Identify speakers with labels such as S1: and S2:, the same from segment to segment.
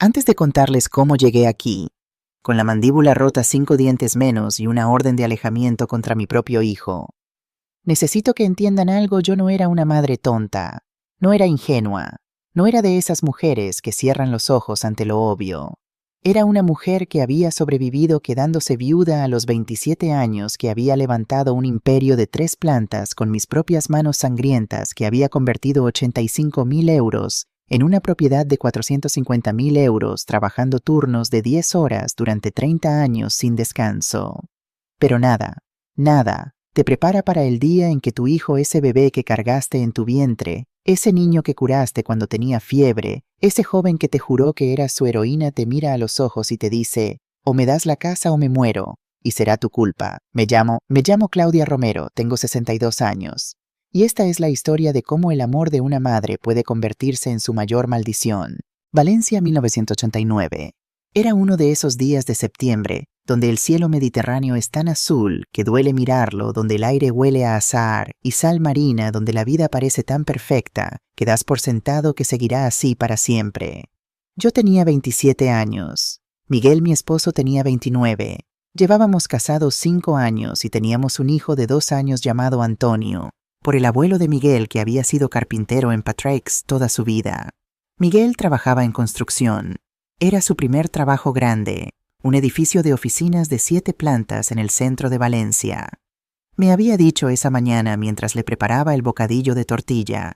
S1: Antes de contarles cómo llegué aquí, con la mandíbula rota 5 dientes menos y una orden de alejamiento contra mi propio hijo, necesito que entiendan algo. Yo no era una madre tonta, no era ingenua, no era de esas mujeres que cierran los ojos ante lo obvio. Era una mujer que había sobrevivido quedándose viuda a los 27 años, que había levantado un imperio de 3 plantas con mis propias manos sangrientas, que había convertido 85.000 euros en una propiedad de 450.000 euros, trabajando turnos de 10 horas durante 30 años sin descanso. Pero nada te prepara para el día en que tu hijo, ese bebé que cargaste en tu vientre, ese niño que curaste cuando tenía fiebre, ese joven que te juró que eras su heroína, te mira a los ojos y te dice: o me das la casa o me muero, y será tu culpa. Me llamo Claudia Romero, tengo 62 años. Y esta es la historia de cómo el amor de una madre puede convertirse en su mayor maldición. Valencia, 1989. Era uno de esos días de septiembre, donde el cielo mediterráneo es tan azul que duele mirarlo, donde el aire huele a azahar y sal marina, donde la vida parece tan perfecta que das por sentado que seguirá así para siempre. Yo tenía 27 años. Miguel, mi esposo, tenía 29. Llevábamos casados 5 años y teníamos un hijo de 2 años llamado Antonio, por el abuelo de Miguel, que había sido carpintero en Patrick's toda su vida. Miguel trabajaba en construcción. Era su primer trabajo grande, un edificio de oficinas de 7 plantas en el centro de Valencia. Me había dicho esa mañana mientras le preparaba el bocadillo de tortilla: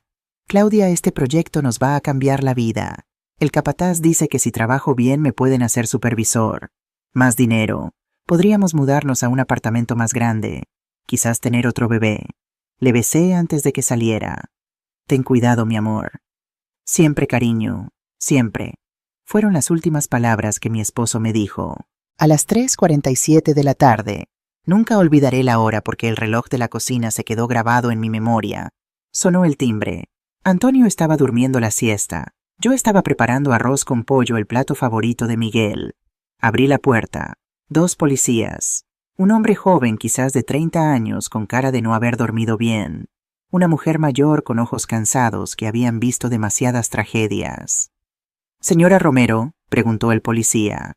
S1: Claudia, este proyecto nos va a cambiar la vida. El capataz dice que si trabajo bien me pueden hacer supervisor. Más dinero. Podríamos mudarnos a un apartamento más grande. Quizás tener otro bebé. Le besé antes de que saliera. Ten cuidado, mi amor. Siempre, cariño, siempre. Fueron las últimas palabras que mi esposo me dijo. A las 3:47 de la tarde. Nunca olvidaré la hora porque el reloj de la cocina se quedó grabado en mi memoria. Sonó el timbre. Antonio estaba durmiendo la siesta. Yo estaba preparando arroz con pollo, el plato favorito de Miguel. Abrí la puerta. 2 policías. Un hombre joven, quizás de 30 años, con cara de no haber dormido bien. Una mujer mayor con ojos cansados, que habían visto demasiadas tragedias. «Señora Romero», preguntó el policía.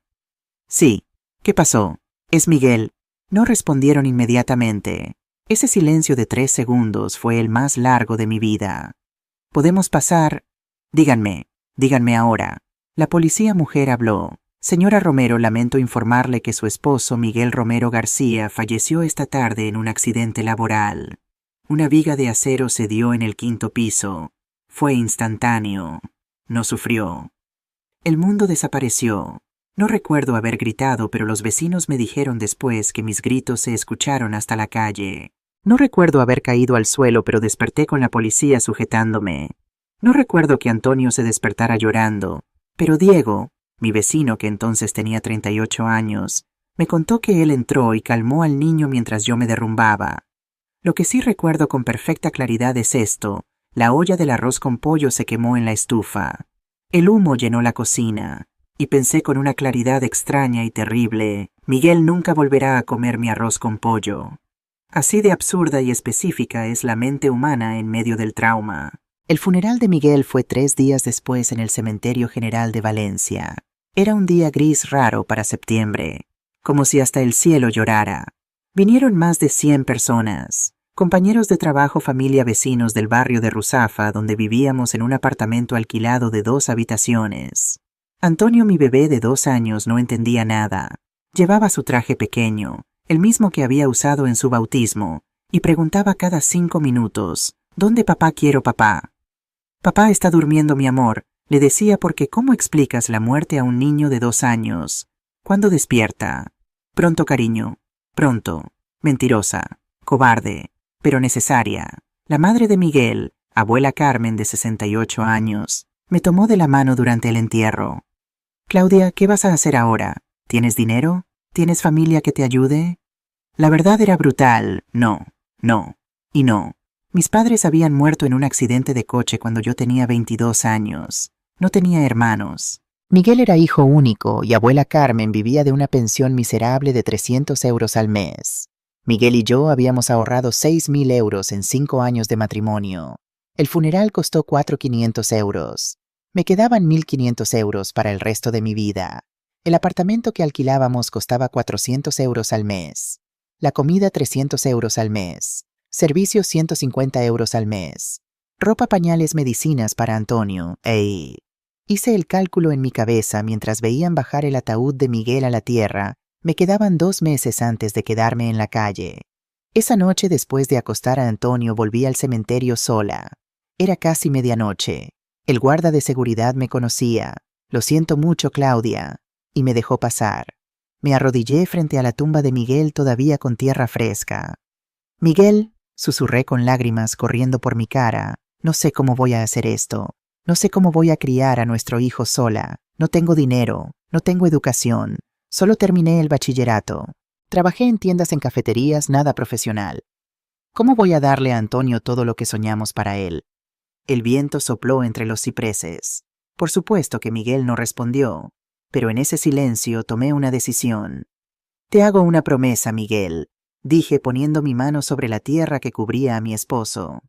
S1: «Sí. ¿Qué pasó?» «Es Miguel». No respondieron inmediatamente. Ese silencio de 3 segundos fue el más largo de mi vida. «¿Podemos pasar?» Díganme ahora». La policía mujer habló. «Señora Romero, lamento informarle que su esposo, Miguel Romero García, falleció esta tarde en un accidente laboral. Una viga de acero se dio en el 5º piso. Fue instantáneo. No sufrió. El mundo desapareció. No recuerdo haber gritado, pero los vecinos me dijeron después que mis gritos se escucharon hasta la calle. No recuerdo haber caído al suelo, pero desperté con la policía sujetándome. No recuerdo que Antonio se despertara llorando, pero Diego, mi vecino, que entonces tenía 38 años, me contó que él entró y calmó al niño mientras yo me derrumbaba. Lo que sí recuerdo con perfecta claridad es esto: la olla del arroz con pollo se quemó en la estufa. El humo llenó la cocina, y pensé con una claridad extraña y terrible: Miguel nunca volverá a comer mi arroz con pollo. Así de absurda y específica es la mente humana en medio del trauma. El funeral de Miguel fue 3 días después en el Cementerio General de Valencia. Era un día gris raro para septiembre, como si hasta el cielo llorara. Vinieron más de 100 personas, compañeros de trabajo, familia, vecinos del barrio de Ruzafa, donde vivíamos en un apartamento alquilado de 2 habitaciones. Antonio, mi bebé de 2 años, no entendía nada. Llevaba su traje pequeño, el mismo que había usado en su bautismo, y preguntaba cada 5 minutos: «¿Dónde papá? Quiero papá». «Papá está durmiendo, mi amor», le decía, porque ¿cómo explicas la muerte a un niño de 2 años? ¿Cuándo despierta? «Pronto, cariño, pronto». Mentirosa, cobarde, pero necesaria. La madre de Miguel, abuela Carmen, de 68 años, me tomó de la mano durante el entierro. «Claudia, ¿qué vas a hacer ahora? ¿Tienes dinero? ¿Tienes familia que te ayude?» La verdad era brutal. No, y no. Mis padres habían muerto en un accidente de coche cuando yo tenía 22 años. No tenía hermanos. Miguel era hijo único y abuela Carmen vivía de una pensión miserable de 300 euros al mes. Miguel y yo habíamos ahorrado 6.000 euros en 5 años de matrimonio. El funeral costó 4.500 euros. Me quedaban 1.500 euros para el resto de mi vida. El apartamento que alquilábamos costaba 400 euros al mes. La comida 300 euros al mes. Servicios 150 euros al mes. Ropa, pañales, medicinas para Antonio. Hice el cálculo en mi cabeza mientras veían bajar el ataúd de Miguel a la tierra. Me quedaban 2 meses antes de quedarme en la calle. Esa noche, después de acostar a Antonio, volví al cementerio sola. Era casi medianoche. El guarda de seguridad me conocía. Lo siento mucho, Claudia. Y me dejó pasar. Me arrodillé frente a la tumba de Miguel todavía con tierra fresca. Miguel, susurré con lágrimas corriendo por mi cara, no sé cómo voy a hacer esto. No sé cómo voy a criar a nuestro hijo sola. No tengo dinero, no tengo educación. Solo terminé el bachillerato. Trabajé en tiendas, en cafeterías, nada profesional. ¿Cómo voy a darle a Antonio todo lo que soñamos para él? El viento sopló entre los cipreses. Por supuesto que Miguel no respondió, pero en ese silencio tomé una decisión. Te hago una promesa, Miguel, dije poniendo mi mano sobre la tierra que cubría a mi esposo.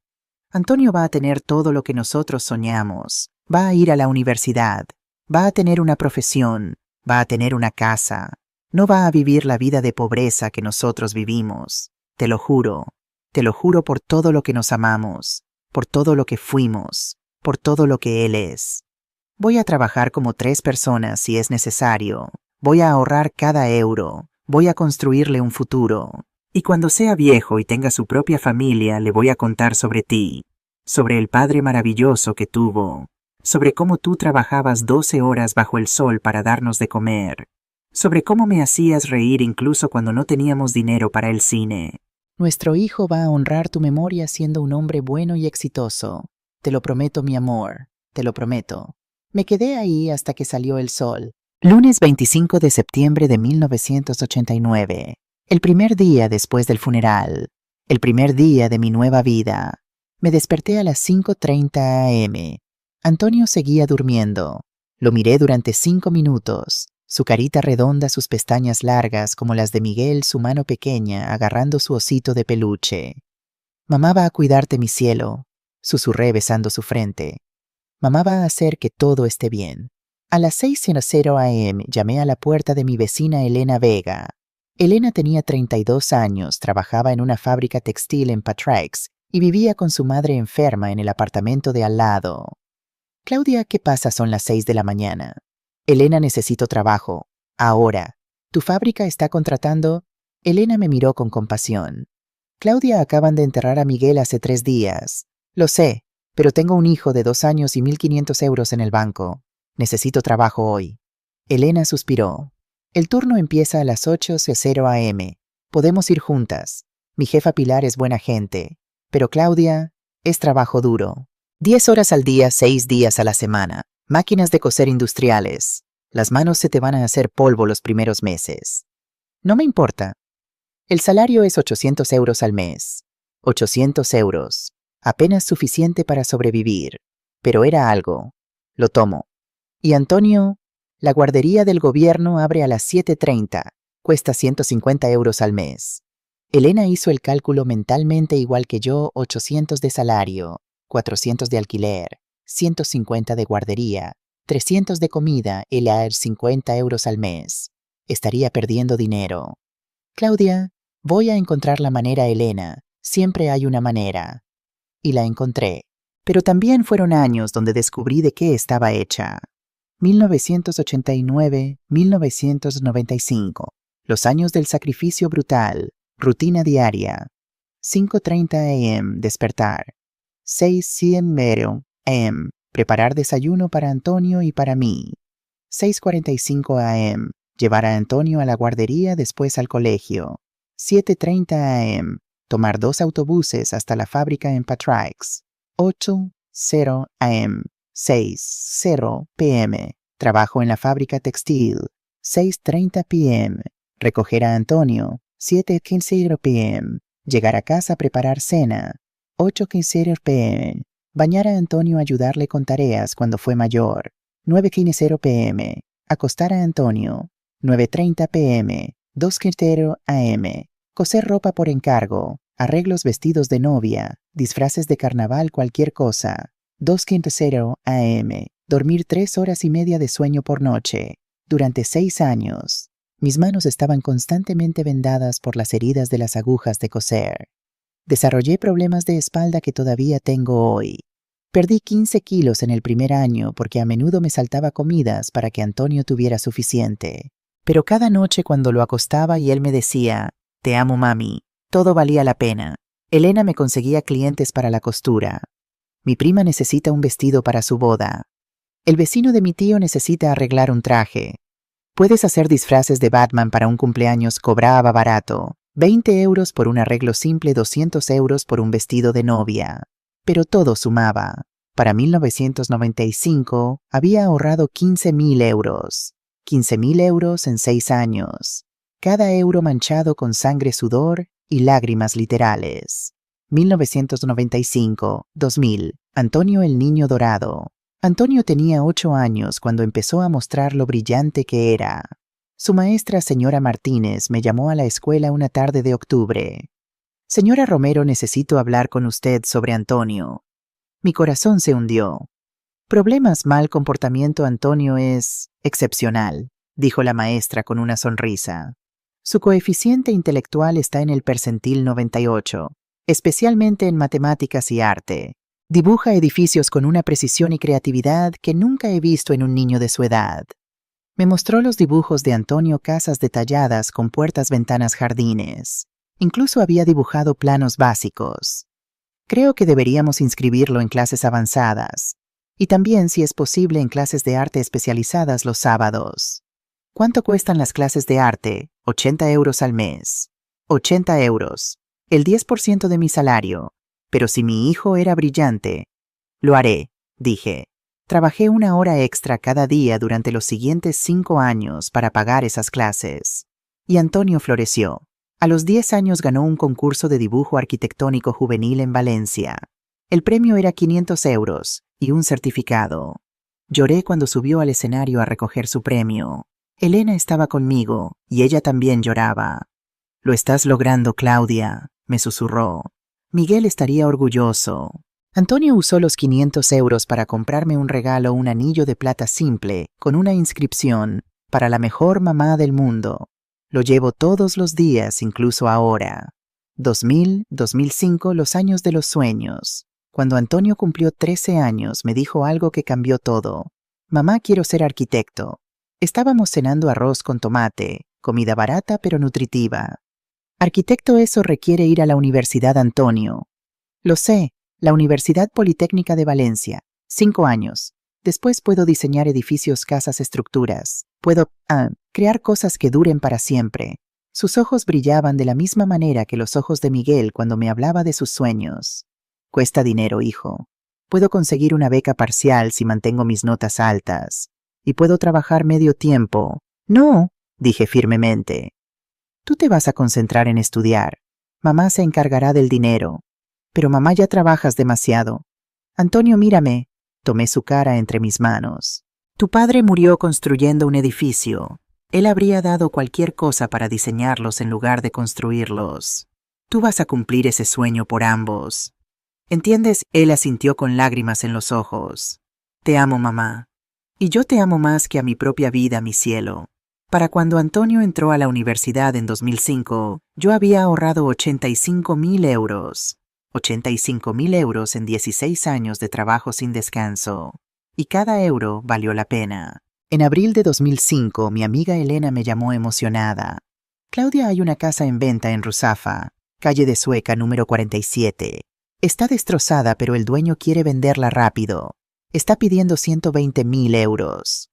S1: Antonio va a tener todo lo que nosotros soñamos. Va a ir a la universidad. Va a tener una profesión. Va a tener una casa. No va a vivir la vida de pobreza que nosotros vivimos. Te lo juro. Te lo juro por todo lo que nos amamos, por todo lo que fuimos, por todo lo que él es. Voy a trabajar como 3 personas si es necesario. Voy a ahorrar cada euro. Voy a construirle un futuro. Y cuando sea viejo y tenga su propia familia, le voy a contar sobre ti, sobre el padre maravilloso que tuvo, sobre cómo tú trabajabas 12 horas bajo el sol para darnos de comer, sobre cómo me hacías reír incluso cuando no teníamos dinero para el cine. Nuestro hijo va a honrar tu memoria siendo un hombre bueno y exitoso. Te lo prometo, mi amor, te lo prometo. Me quedé ahí hasta que salió el sol. Lunes 25 de septiembre de 1989. El primer día después del funeral. El primer día de mi nueva vida. Me desperté a las 5:30 a.m. Antonio seguía durmiendo. Lo miré durante 5 minutos. Su carita redonda, sus pestañas largas como las de Miguel, su mano pequeña agarrando su osito de peluche. Mamá va a cuidarte, mi cielo, susurré besando su frente. Mamá va a hacer que todo esté bien. A las 6:00 a.m. llamé a la puerta de mi vecina Elena Vega. Elena tenía 32 años, trabajaba en una fábrica textil en Patraix y vivía con su madre enferma en el apartamento de al lado. Claudia, ¿qué pasa? Son las 6 de la mañana. Elena, necesito trabajo. Ahora. ¿Tu fábrica está contratando? Elena me miró con compasión. Claudia, acaban de enterrar a Miguel hace 3 días. Lo sé, pero tengo un hijo de 2 años y 1.500 euros en el banco. Necesito trabajo hoy. Elena suspiró. El turno empieza a las 8:00 a.m. Podemos ir juntas. Mi jefa Pilar es buena gente. Pero Claudia, es trabajo duro. 10 horas al día, 6 días a la semana. Máquinas de coser industriales. Las manos se te van a hacer polvo los primeros meses. No me importa. El salario es 800 euros al mes. 800 euros. Apenas suficiente para sobrevivir. Pero era algo. Lo tomo. Y Antonio, la guardería del gobierno abre a las 7:30. Cuesta 150 euros al mes. Elena hizo el cálculo mentalmente igual que yo, 800 de salario, 400 de alquiler, 150 de guardería, 300 de comida, el 50 euros al mes. Estaría perdiendo dinero. Claudia, voy a encontrar la manera, Elena. Siempre hay una manera. Y la encontré. Pero también fueron años donde descubrí de qué estaba hecha. 1989, 1995. Los años del sacrificio brutal. Rutina diaria. 5:30 a.m. despertar. 6:00 a.m. preparar desayuno para Antonio y para mí. 6:45 a.m. llevar a Antonio a la guardería, después al colegio. 7:30 a.m. tomar 2 autobuses hasta la fábrica en Patraix. 8:00 a.m. 6:00 p.m. trabajo en la fábrica textil. 6:30 p.m. recoger a Antonio. 7:15 p.m. llegar a casa, preparar cena. 8:15 p.m. bañar a Antonio, ayudarle con tareas cuando fue mayor. 9:15 p.m. acostar a Antonio. 9:30 p.m. 2:15 a.m. coser ropa por encargo, arreglos, vestidos de novia, disfraces de carnaval, cualquier cosa. 2:15 a.m. dormir 3 horas y media de sueño por noche, durante 6 años. Mis manos estaban constantemente vendadas por las heridas de las agujas de coser. Desarrollé problemas de espalda que todavía tengo hoy. Perdí 15 kilos en el primer año porque a menudo me saltaba comidas para que Antonio tuviera suficiente. Pero cada noche cuando lo acostaba y él me decía, «Te amo, mami», todo valía la pena. Elena me conseguía clientes para la costura. Mi prima necesita un vestido para su boda. El vecino de mi tío necesita arreglar un traje. Puedes hacer disfraces de Batman para un cumpleaños, cobraba barato. 20 euros por un arreglo simple, 200 euros por un vestido de novia. Pero todo sumaba. Para 1995 había ahorrado 15.000 euros. 15.000 euros en 6 años. Cada euro manchado con sangre, sudor y lágrimas literales. 1995, 2000. Antonio el Niño Dorado. Antonio tenía 8 años cuando empezó a mostrar lo brillante que era. Su maestra, señora Martínez, me llamó a la escuela una tarde de octubre. «Señora Romero, necesito hablar con usted sobre Antonio». Mi corazón se hundió. «Problemas, mal comportamiento, Antonio es excepcional», dijo la maestra con una sonrisa. «Su coeficiente intelectual está en el percentil 98, especialmente en matemáticas y arte. Dibuja edificios con una precisión y creatividad que nunca he visto en un niño de su edad». Me mostró los dibujos de Antonio, casas detalladas con puertas, ventanas, jardines. Incluso había dibujado planos básicos. «Creo que deberíamos inscribirlo en clases avanzadas. Y también, si es posible, en clases de arte especializadas los sábados». «¿Cuánto cuestan las clases de arte?» 80 euros al mes. 80 euros. El 10% de mi salario. Pero si mi hijo era brillante. «Lo haré», dije. Trabajé 1 hora extra cada día durante los siguientes 5 años para pagar esas clases. Y Antonio floreció. A los 10 años ganó un concurso de dibujo arquitectónico juvenil en Valencia. El premio era 500 euros y un certificado. Lloré cuando subió al escenario a recoger su premio. Elena estaba conmigo y ella también lloraba. «Lo estás logrando, Claudia», me susurró. «Miguel estaría orgulloso». Antonio usó los 500 euros para comprarme un regalo, un anillo de plata simple con una inscripción: «Para la mejor mamá del mundo». Lo llevo todos los días, incluso ahora. 2000, 2005, los años de los sueños. Cuando Antonio cumplió 13 años, me dijo algo que cambió todo. «Mamá, quiero ser arquitecto». Estábamos cenando arroz con tomate, comida barata pero nutritiva. «Arquitecto, eso requiere ir a la Universidad, Antonio». «Lo sé, la Universidad Politécnica de Valencia. 5 años. Después puedo diseñar edificios, casas, estructuras. Puedo crear cosas que duren para siempre». Sus ojos brillaban de la misma manera que los ojos de Miguel cuando me hablaba de sus sueños. «Cuesta dinero, hijo. Puedo conseguir una beca parcial si mantengo mis notas altas. Y puedo trabajar medio tiempo». «No», dije firmemente. «Tú te vas a concentrar en estudiar. Mamá se encargará del dinero». «Pero mamá, ya trabajas demasiado». «Antonio, mírame». Tomé su cara entre mis manos. «Tu padre murió construyendo un edificio. Él habría dado cualquier cosa para diseñarlos en lugar de construirlos. Tú vas a cumplir ese sueño por ambos. ¿Entiendes?». Él asintió con lágrimas en los ojos. «Te amo, mamá. Y yo te amo más que a mi propia vida, mi cielo». Para cuando Antonio entró a la universidad en 2005, yo había ahorrado 85.000 euros. 85.000 euros en 16 años de trabajo sin descanso. Y cada euro valió la pena. En abril de 2005, mi amiga Elena me llamó emocionada. «Claudia, hay una casa en venta en Ruzafa, calle de Sueca, número 47. Está destrozada, pero el dueño quiere venderla rápido. Está pidiendo 120.000 euros.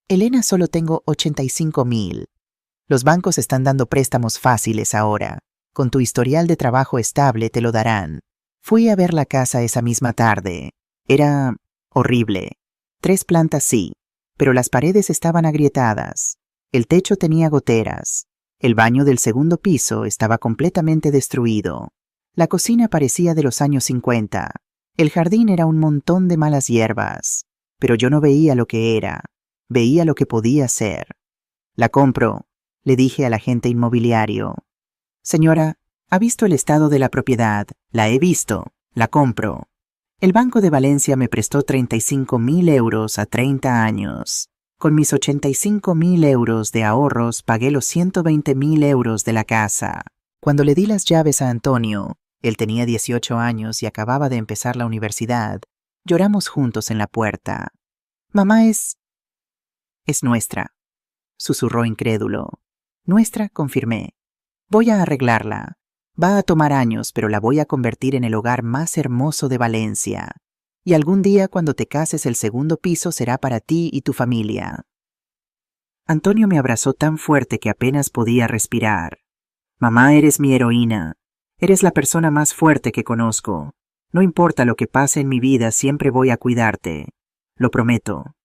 S1: Elena, solo tengo 85.000. Los bancos están dando préstamos fáciles ahora. Con tu historial de trabajo estable te lo darán». Fui a ver la casa esa misma tarde. Era horrible. 3 plantas sí, pero las paredes estaban agrietadas. El techo tenía goteras. El baño del segundo piso estaba completamente destruido. La cocina parecía de los años 50. El jardín era un montón de malas hierbas. Pero yo no veía lo que era. Veía lo que podía ser. «La compro», le dije al agente inmobiliario. «Señora, ¿ha visto el estado de la propiedad?» «La he visto. La compro». El Banco de Valencia me prestó 35.000 euros a 30 años. Con mis 85.000 euros de ahorros pagué los 120.000 euros de la casa. Cuando le di las llaves a Antonio, él tenía 18 años y acababa de empezar la universidad, lloramos juntos en la puerta. «Mamá es nuestra», susurró incrédulo. «Nuestra», confirmé. «Voy a arreglarla. Va a tomar años, pero la voy a convertir en el hogar más hermoso de Valencia. Y algún día, cuando te cases, el segundo piso será para ti y tu familia». Antonio me abrazó tan fuerte que apenas podía respirar. «Mamá, eres mi heroína. Eres la persona más fuerte que conozco. No importa lo que pase en mi vida, siempre voy a cuidarte. Lo prometo».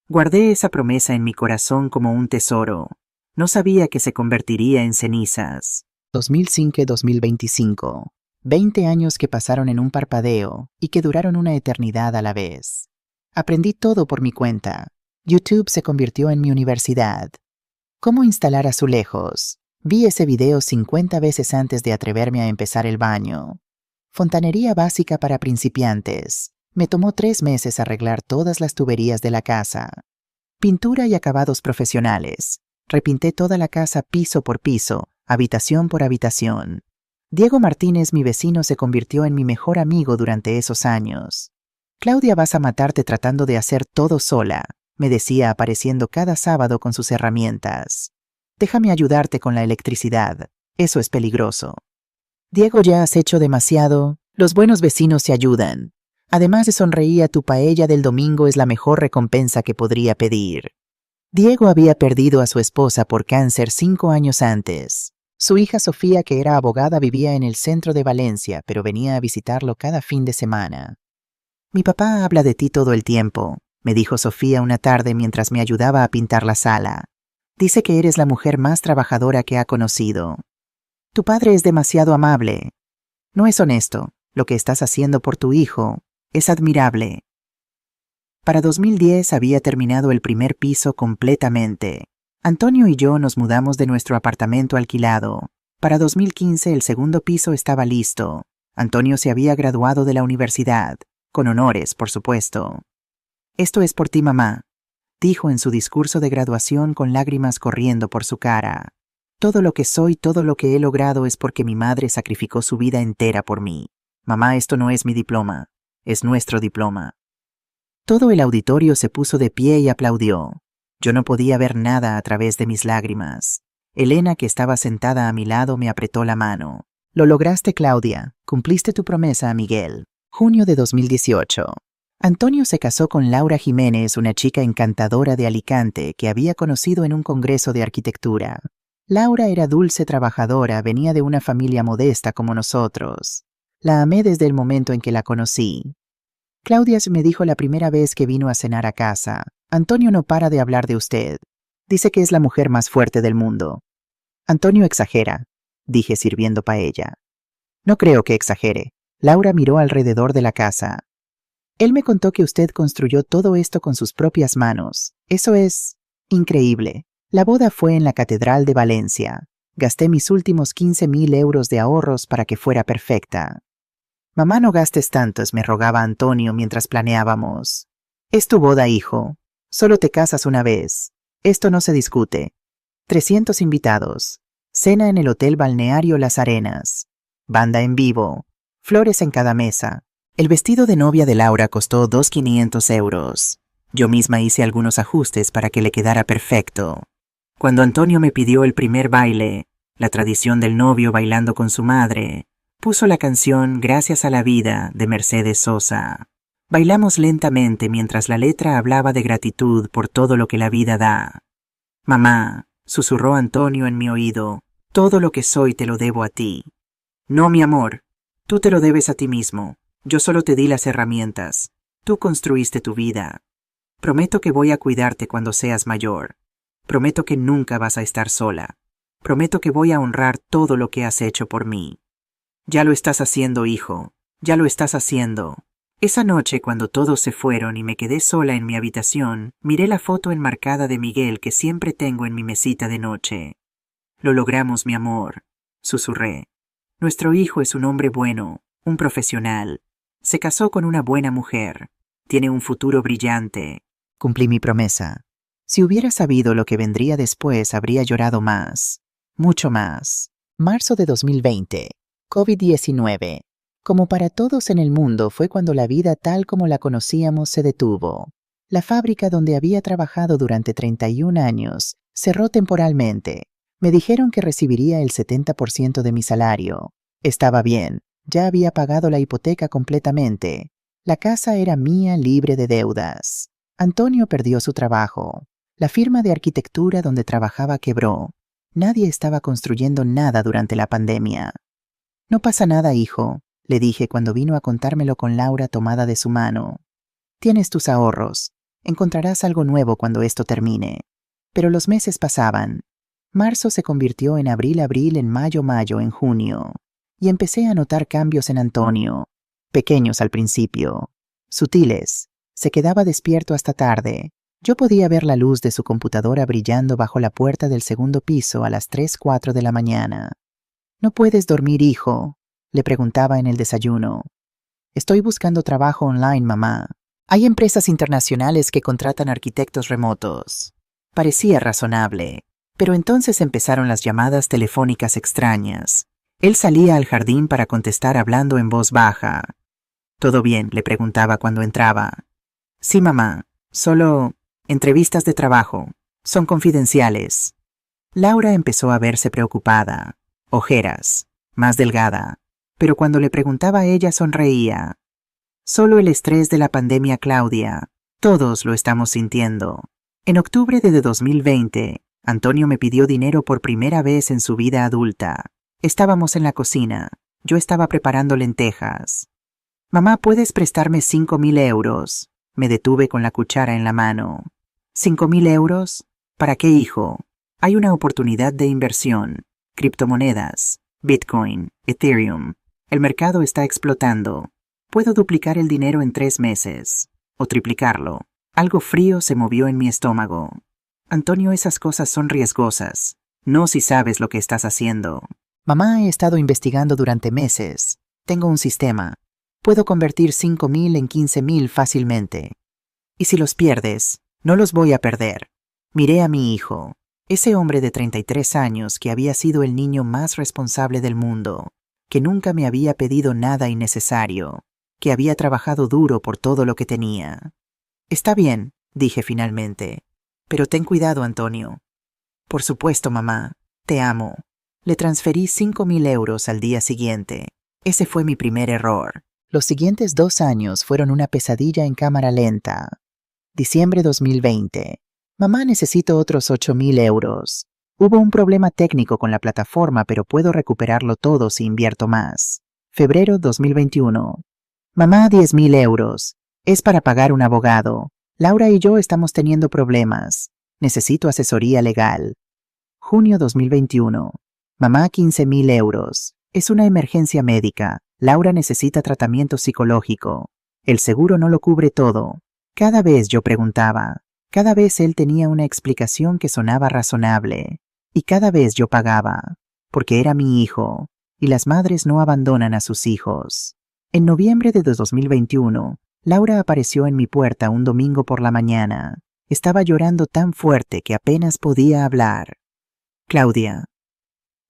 S1: Guardé esa promesa en mi corazón como un tesoro. No sabía que se convertiría en cenizas. 2005-2025. 20 años que pasaron en un parpadeo y que duraron una eternidad a la vez. Aprendí todo por mi cuenta. YouTube se convirtió en mi universidad. ¿Cómo instalar azulejos? Vi ese video 50 veces antes de atreverme a empezar el baño. Fontanería básica para principiantes. Me tomó 3 meses arreglar todas las tuberías de la casa. Pintura y acabados profesionales. Repinté toda la casa piso por piso, habitación por habitación. Diego Martínez, mi vecino, se convirtió en mi mejor amigo durante esos años. «Claudia, vas a matarte tratando de hacer todo sola», me decía apareciendo cada sábado con sus herramientas. «Déjame ayudarte con la electricidad. Eso es peligroso». «Diego, ya has hecho demasiado. Los buenos vecinos se ayudan. Además de sonreía, tu paella del domingo es la mejor recompensa que podría pedir». Diego había perdido a su esposa por cáncer 5 años antes. Su hija Sofía, que era abogada, vivía en el centro de Valencia, pero venía a visitarlo cada fin de semana. «Mi papá habla de ti todo el tiempo», me dijo Sofía una tarde mientras me ayudaba a pintar la sala. «Dice que eres la mujer más trabajadora que ha conocido. Tu padre es demasiado amable. No es honesto. Lo que estás haciendo por tu hijo es admirable». Para 2010 había terminado el primer piso completamente. Antonio y yo nos mudamos de nuestro apartamento alquilado. Para 2015 el segundo piso estaba listo. Antonio se había graduado de la universidad, con honores, por supuesto. «Esto es por ti, mamá», dijo en su discurso de graduación con lágrimas corriendo por su cara. «Todo lo que soy, todo lo que he logrado es porque mi madre sacrificó su vida entera por mí. Mamá, esto no es mi diploma, es nuestro diploma». Todo el auditorio se puso de pie y aplaudió. Yo no podía ver nada a través de mis lágrimas. Elena, que estaba sentada a mi lado, me apretó la mano. «Lo lograste, Claudia. Cumpliste tu promesa a Miguel». Junio de 2018. Antonio se casó con Laura Jiménez, una chica encantadora de Alicante que había conocido en un congreso de arquitectura. Laura era dulce, trabajadora, venía de una familia modesta como nosotros. La amé desde el momento en que la conocí. «Claudia», me dijo la primera vez que vino a cenar a casa, «Antonio no para de hablar de usted. Dice que es la mujer más fuerte del mundo». «Antonio exagera», dije sirviendo paella. «No creo que exagere». Laura miró alrededor de la casa. «Él me contó que usted construyó todo esto con sus propias manos. Eso es increíble. La boda fue en la Catedral de Valencia. Gasté mis últimos 15.000 euros de ahorros para que fuera perfecta». «Mamá, no gastes tantos», me rogaba Antonio mientras planeábamos. «Es tu boda, hijo. Solo te casas una vez. Esto no se discute. 300 invitados. Cena en el Hotel Balneario Las Arenas. Banda en vivo. Flores en cada mesa». El vestido de novia de Laura costó 2.500 euros. Yo misma hice algunos ajustes para que le quedara perfecto. Cuando Antonio me pidió el primer baile, la tradición del novio bailando con su madre, puso la canción «Gracias a la vida» de Mercedes Sosa. Bailamos lentamente mientras la letra hablaba de gratitud por todo lo que la vida da. «Mamá», susurró Antonio en mi oído, «todo lo que soy te lo debo a ti». «No, mi amor, tú te lo debes a ti mismo. Yo solo te di las herramientas. Tú construiste tu vida. Prometo que voy a cuidarte cuando seas mayor. Prometo que nunca vas a estar sola. Prometo que voy a honrar todo lo que has hecho por mí». «Ya lo estás haciendo, hijo. Ya lo estás haciendo». Esa noche, cuando todos se fueron y me quedé sola en mi habitación, miré la foto enmarcada de Miguel que siempre tengo en mi mesita de noche. «Lo logramos, mi amor», susurré. «Nuestro hijo es un hombre bueno, un profesional. Se casó con una buena mujer. Tiene un futuro brillante. Cumplí mi promesa. Si hubiera sabido lo que vendría después, habría llorado más. Mucho más. Marzo de 2020. COVID-19. Como para todos en el mundo, fue cuando la vida tal como la conocíamos se detuvo. La fábrica donde había trabajado durante 31 años cerró temporalmente. Me dijeron que recibiría el 70% de mi salario. Estaba bien, ya había pagado la hipoteca completamente. La casa era mía, libre de deudas. Antonio perdió su trabajo. La firma de arquitectura donde trabajaba quebró. Nadie estaba construyendo nada durante la pandemia. No pasa nada, hijo, le dije cuando vino a contármelo con Laura tomada de su mano. Tienes tus ahorros. Encontrarás algo nuevo cuando esto termine. Pero los meses pasaban. Marzo se convirtió en abril, en mayo, en junio. Y empecé a notar cambios en Antonio. Pequeños al principio. Sutiles. Se quedaba despierto hasta tarde. Yo podía ver la luz de su computadora brillando bajo la puerta del segundo piso a las 3:04 de la mañana. ¿No puedes dormir, hijo?, le preguntaba en el desayuno. Estoy buscando trabajo online, mamá. Hay empresas internacionales que contratan arquitectos remotos. Parecía razonable, pero entonces empezaron las llamadas telefónicas extrañas. Él salía al jardín para contestar hablando en voz baja. ¿Todo bien?, le preguntaba cuando entraba. Sí, mamá. Solo entrevistas de trabajo. Son confidenciales. Laura empezó a verse preocupada. Ojeras. Más delgada. Pero cuando le preguntaba, ella sonreía. Solo el estrés de la pandemia, Claudia. Todos lo estamos sintiendo. En octubre de 2020, Antonio me pidió dinero por primera vez en su vida adulta. Estábamos en la cocina. Yo estaba preparando lentejas. Mamá, ¿puedes prestarme 5.000 euros? Me detuve con la cuchara en la mano. ¿5.000 euros? ¿Para qué, hijo? Hay una oportunidad de inversión. Criptomonedas. Bitcoin. Ethereum. El mercado está explotando. Puedo duplicar el dinero en 3 meses. O triplicarlo. Algo frío se movió en mi estómago. Antonio, esas cosas son riesgosas. No si sabes lo que estás haciendo. Mamá, he estado investigando durante meses. Tengo un sistema. Puedo convertir 5.000 en 15.000 fácilmente. Y si los pierdes, no los voy a perder. Miré a mi hijo, ese hombre de 33 años que había sido el niño más responsable del mundo, que nunca me había pedido nada innecesario, que había trabajado duro por todo lo que tenía. Está bien, dije finalmente, pero ten cuidado, Antonio. Por supuesto, mamá, te amo. Le transferí 5.000 euros al día siguiente. Ese fue mi primer error. Los siguientes 2 años fueron una pesadilla en cámara lenta. Diciembre 2020. Mamá, necesito otros 8.000 euros. Hubo un problema técnico con la plataforma, pero puedo recuperarlo todo si invierto más. Febrero 2021. Mamá, 10.000 euros. Es para pagar un abogado. Laura y yo estamos teniendo problemas. Necesito asesoría legal. Junio 2021. Mamá, 15.000 euros. Es una emergencia médica. Laura necesita tratamiento psicológico. El seguro no lo cubre todo. Cada vez yo preguntaba. Cada vez él tenía una explicación que sonaba razonable. Y cada vez yo pagaba. Porque era mi hijo. Y las madres no abandonan a sus hijos. En noviembre de 2021, Laura apareció en mi puerta un domingo por la mañana. Estaba llorando tan fuerte que apenas podía hablar. Claudia,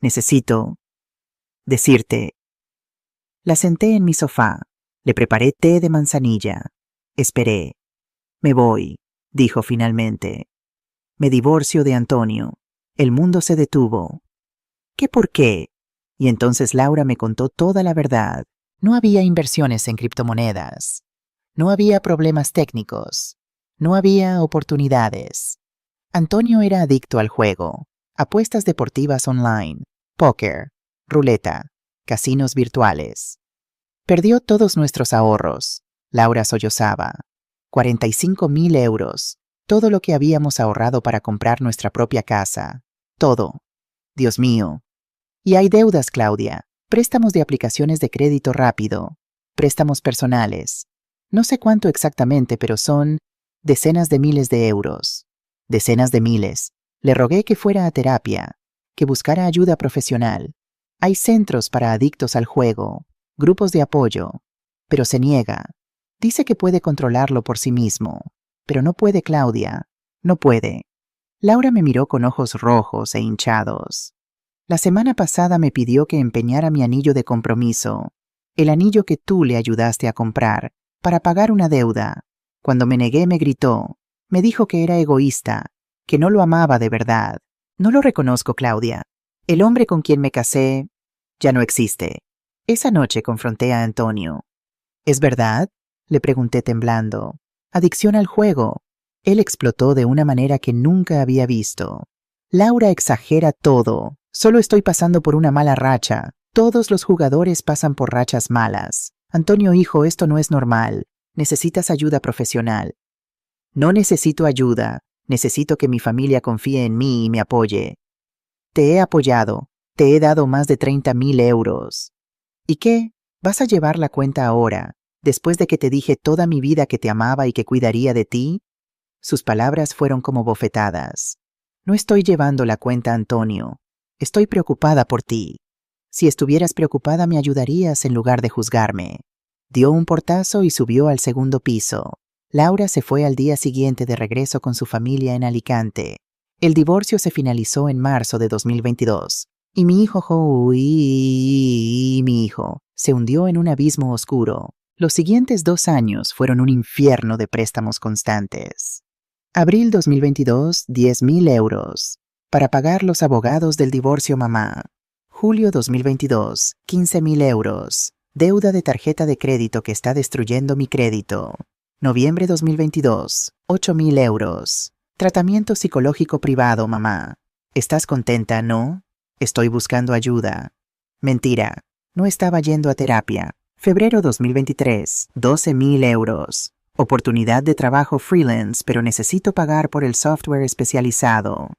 S1: necesito decirte. La senté en mi sofá. Le preparé té de manzanilla. Esperé. Me voy, dijo finalmente. Me divorcio de Antonio. El mundo se detuvo. ¿Qué por qué? Y entonces Laura me contó toda la verdad. No había inversiones en criptomonedas. No había problemas técnicos. No había oportunidades. Antonio era adicto al juego. Apuestas deportivas online, póker, ruleta, casinos virtuales. Perdió todos nuestros ahorros. Laura sollozaba. 45.000 euros. Todo lo que habíamos ahorrado para comprar nuestra propia casa. Todo. Dios mío. Y hay deudas, Claudia. Préstamos de aplicaciones de crédito rápido. Préstamos personales. No sé cuánto exactamente, pero son decenas de miles de euros. Decenas de miles. Le rogué que fuera a terapia, que buscara ayuda profesional. Hay centros para adictos al juego, grupos de apoyo. pero se niega. Dice que puede controlarlo por sí mismo. Pero no puede, Claudia. No puede. Laura me miró con ojos rojos e hinchados. La semana pasada me pidió que empeñara mi anillo de compromiso, el anillo que tú le ayudaste a comprar, para pagar una deuda. Cuando me negué me gritó. Me dijo que era egoísta, que no lo amaba de verdad. No lo reconozco, Claudia. El hombre con quien me casé ya no existe. Esa noche confronté a Antonio. ¿Es verdad?, le pregunté temblando. Adicción al juego. Él explotó de una manera que nunca había visto. Laura exagera todo. Solo estoy pasando por una mala racha. Todos los jugadores pasan por rachas malas. Antonio, hijo, esto no es normal. Necesitas ayuda profesional. No necesito ayuda. Necesito que mi familia confíe en mí y me apoye. Te he apoyado. Te he dado más de 30.000 euros. ¿Y qué? ¿Vas a llevar la cuenta ahora, después de que te dije toda mi vida que te amaba y que cuidaría de ti? Sus palabras fueron como bofetadas. No estoy llevando la cuenta, Antonio. Estoy preocupada por ti. Si estuvieras preocupada me ayudarías en lugar de juzgarme. Dio un portazo y subió al segundo piso. Laura se fue al día siguiente de regreso con su familia en Alicante. El divorcio se finalizó en marzo de 2022. Y mi hijo se hundió en un abismo oscuro. Los siguientes 2 años fueron un infierno de préstamos constantes. Abril 2022, 10.000 euros. Para pagar los abogados del divorcio, mamá. Julio 2022, 15.000 euros. Deuda de tarjeta de crédito que está destruyendo mi crédito. Noviembre 2022, 8.000 euros. Tratamiento psicológico privado, mamá. ¿Estás contenta, no? Estoy buscando ayuda. Mentira. No estaba yendo a terapia. Febrero 2023, 12.000 euros. Oportunidad de trabajo freelance, pero necesito pagar por el software especializado.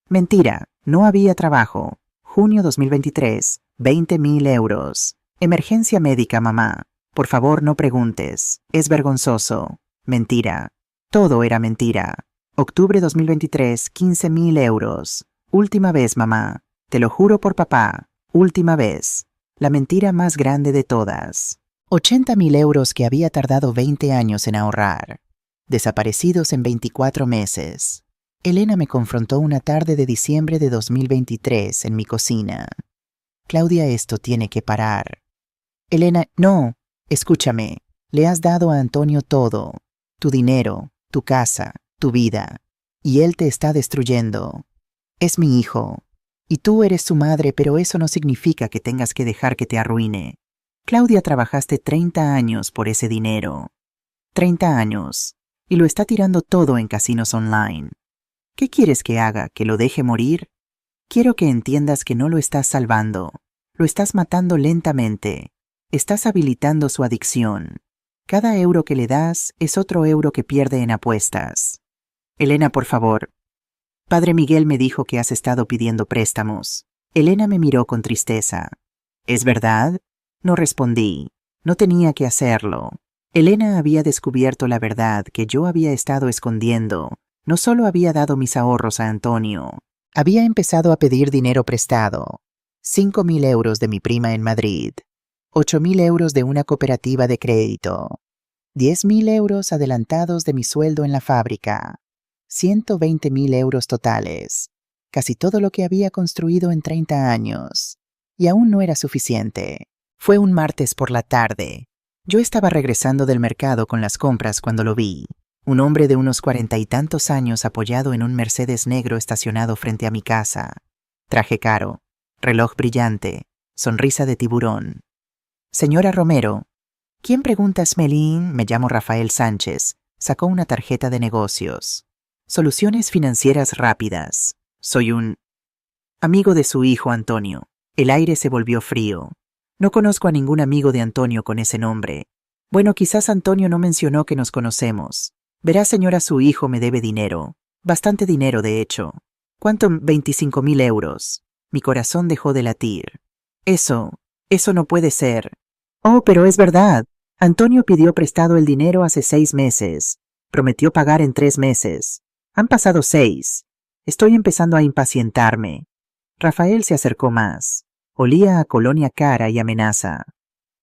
S1: Mentira. No había trabajo. Junio 2023, 20.000 euros. Emergencia médica, mamá. Por favor, no preguntes. Es vergonzoso. Mentira. Todo era mentira. Octubre 2023, 15.000 euros. Última vez, mamá. Te lo juro por papá. Última vez. La mentira más grande de todas. 80.000 euros que había tardado 20 años en ahorrar. Desaparecidos en 24 meses. Elena me confrontó una tarde de diciembre de 2023 en mi cocina. Claudia, esto tiene que parar. Elena, no. Escúchame. Le has dado a Antonio todo. Tu dinero, tu casa, tu vida. Y él te está destruyendo. Es mi hijo. Y tú eres su madre, pero eso no significa que tengas que dejar que te arruine. Claudia, trabajaste 30 años por ese dinero. 30 años. Y lo está tirando todo en casinos online. ¿Qué quieres que haga? ¿Que lo deje morir? Quiero que entiendas que no lo estás salvando. Lo estás matando lentamente. Estás habilitando su adicción. Cada euro que le das es otro euro que pierde en apuestas. Elena, por favor. Padre Miguel me dijo que has estado pidiendo préstamos. Elena me miró con tristeza. ¿Es verdad? No respondí. No tenía que hacerlo. Elena había descubierto la verdad que yo había estado escondiendo. No solo había dado mis ahorros a Antonio. Había empezado a pedir dinero prestado. 5.000 euros de mi prima en Madrid. 8.000 euros de una cooperativa de crédito. 10.000 euros adelantados de mi sueldo en la fábrica. 120.000 euros totales. Casi todo lo que había construido en 30 años. Y aún no era suficiente. Fue un martes por la tarde. Yo estaba regresando del mercado con las compras cuando lo vi. Un hombre de unos 40 y tantos años apoyado en un Mercedes negro estacionado frente a mi casa. Traje caro, reloj brillante, sonrisa de tiburón. Señora Romero. ¿Quién pregunta, Smelín? Me llamo Rafael Sánchez. Sacó una tarjeta de negocios. Soluciones financieras rápidas. Soy un amigo de su hijo Antonio. El aire se volvió frío. No conozco a ningún amigo de Antonio con ese nombre. Bueno, quizás Antonio no mencionó que nos conocemos. Verá, señora, su hijo me debe dinero. Bastante dinero, de hecho. ¿Cuánto? 25.000 euros. Mi corazón dejó de latir. Eso no puede ser. Oh, pero es verdad. Antonio pidió prestado el dinero hace 6 meses. Prometió pagar en 3 meses. Han pasado 6. Estoy empezando a impacientarme. Rafael se acercó más. Olía a colonia cara y amenaza.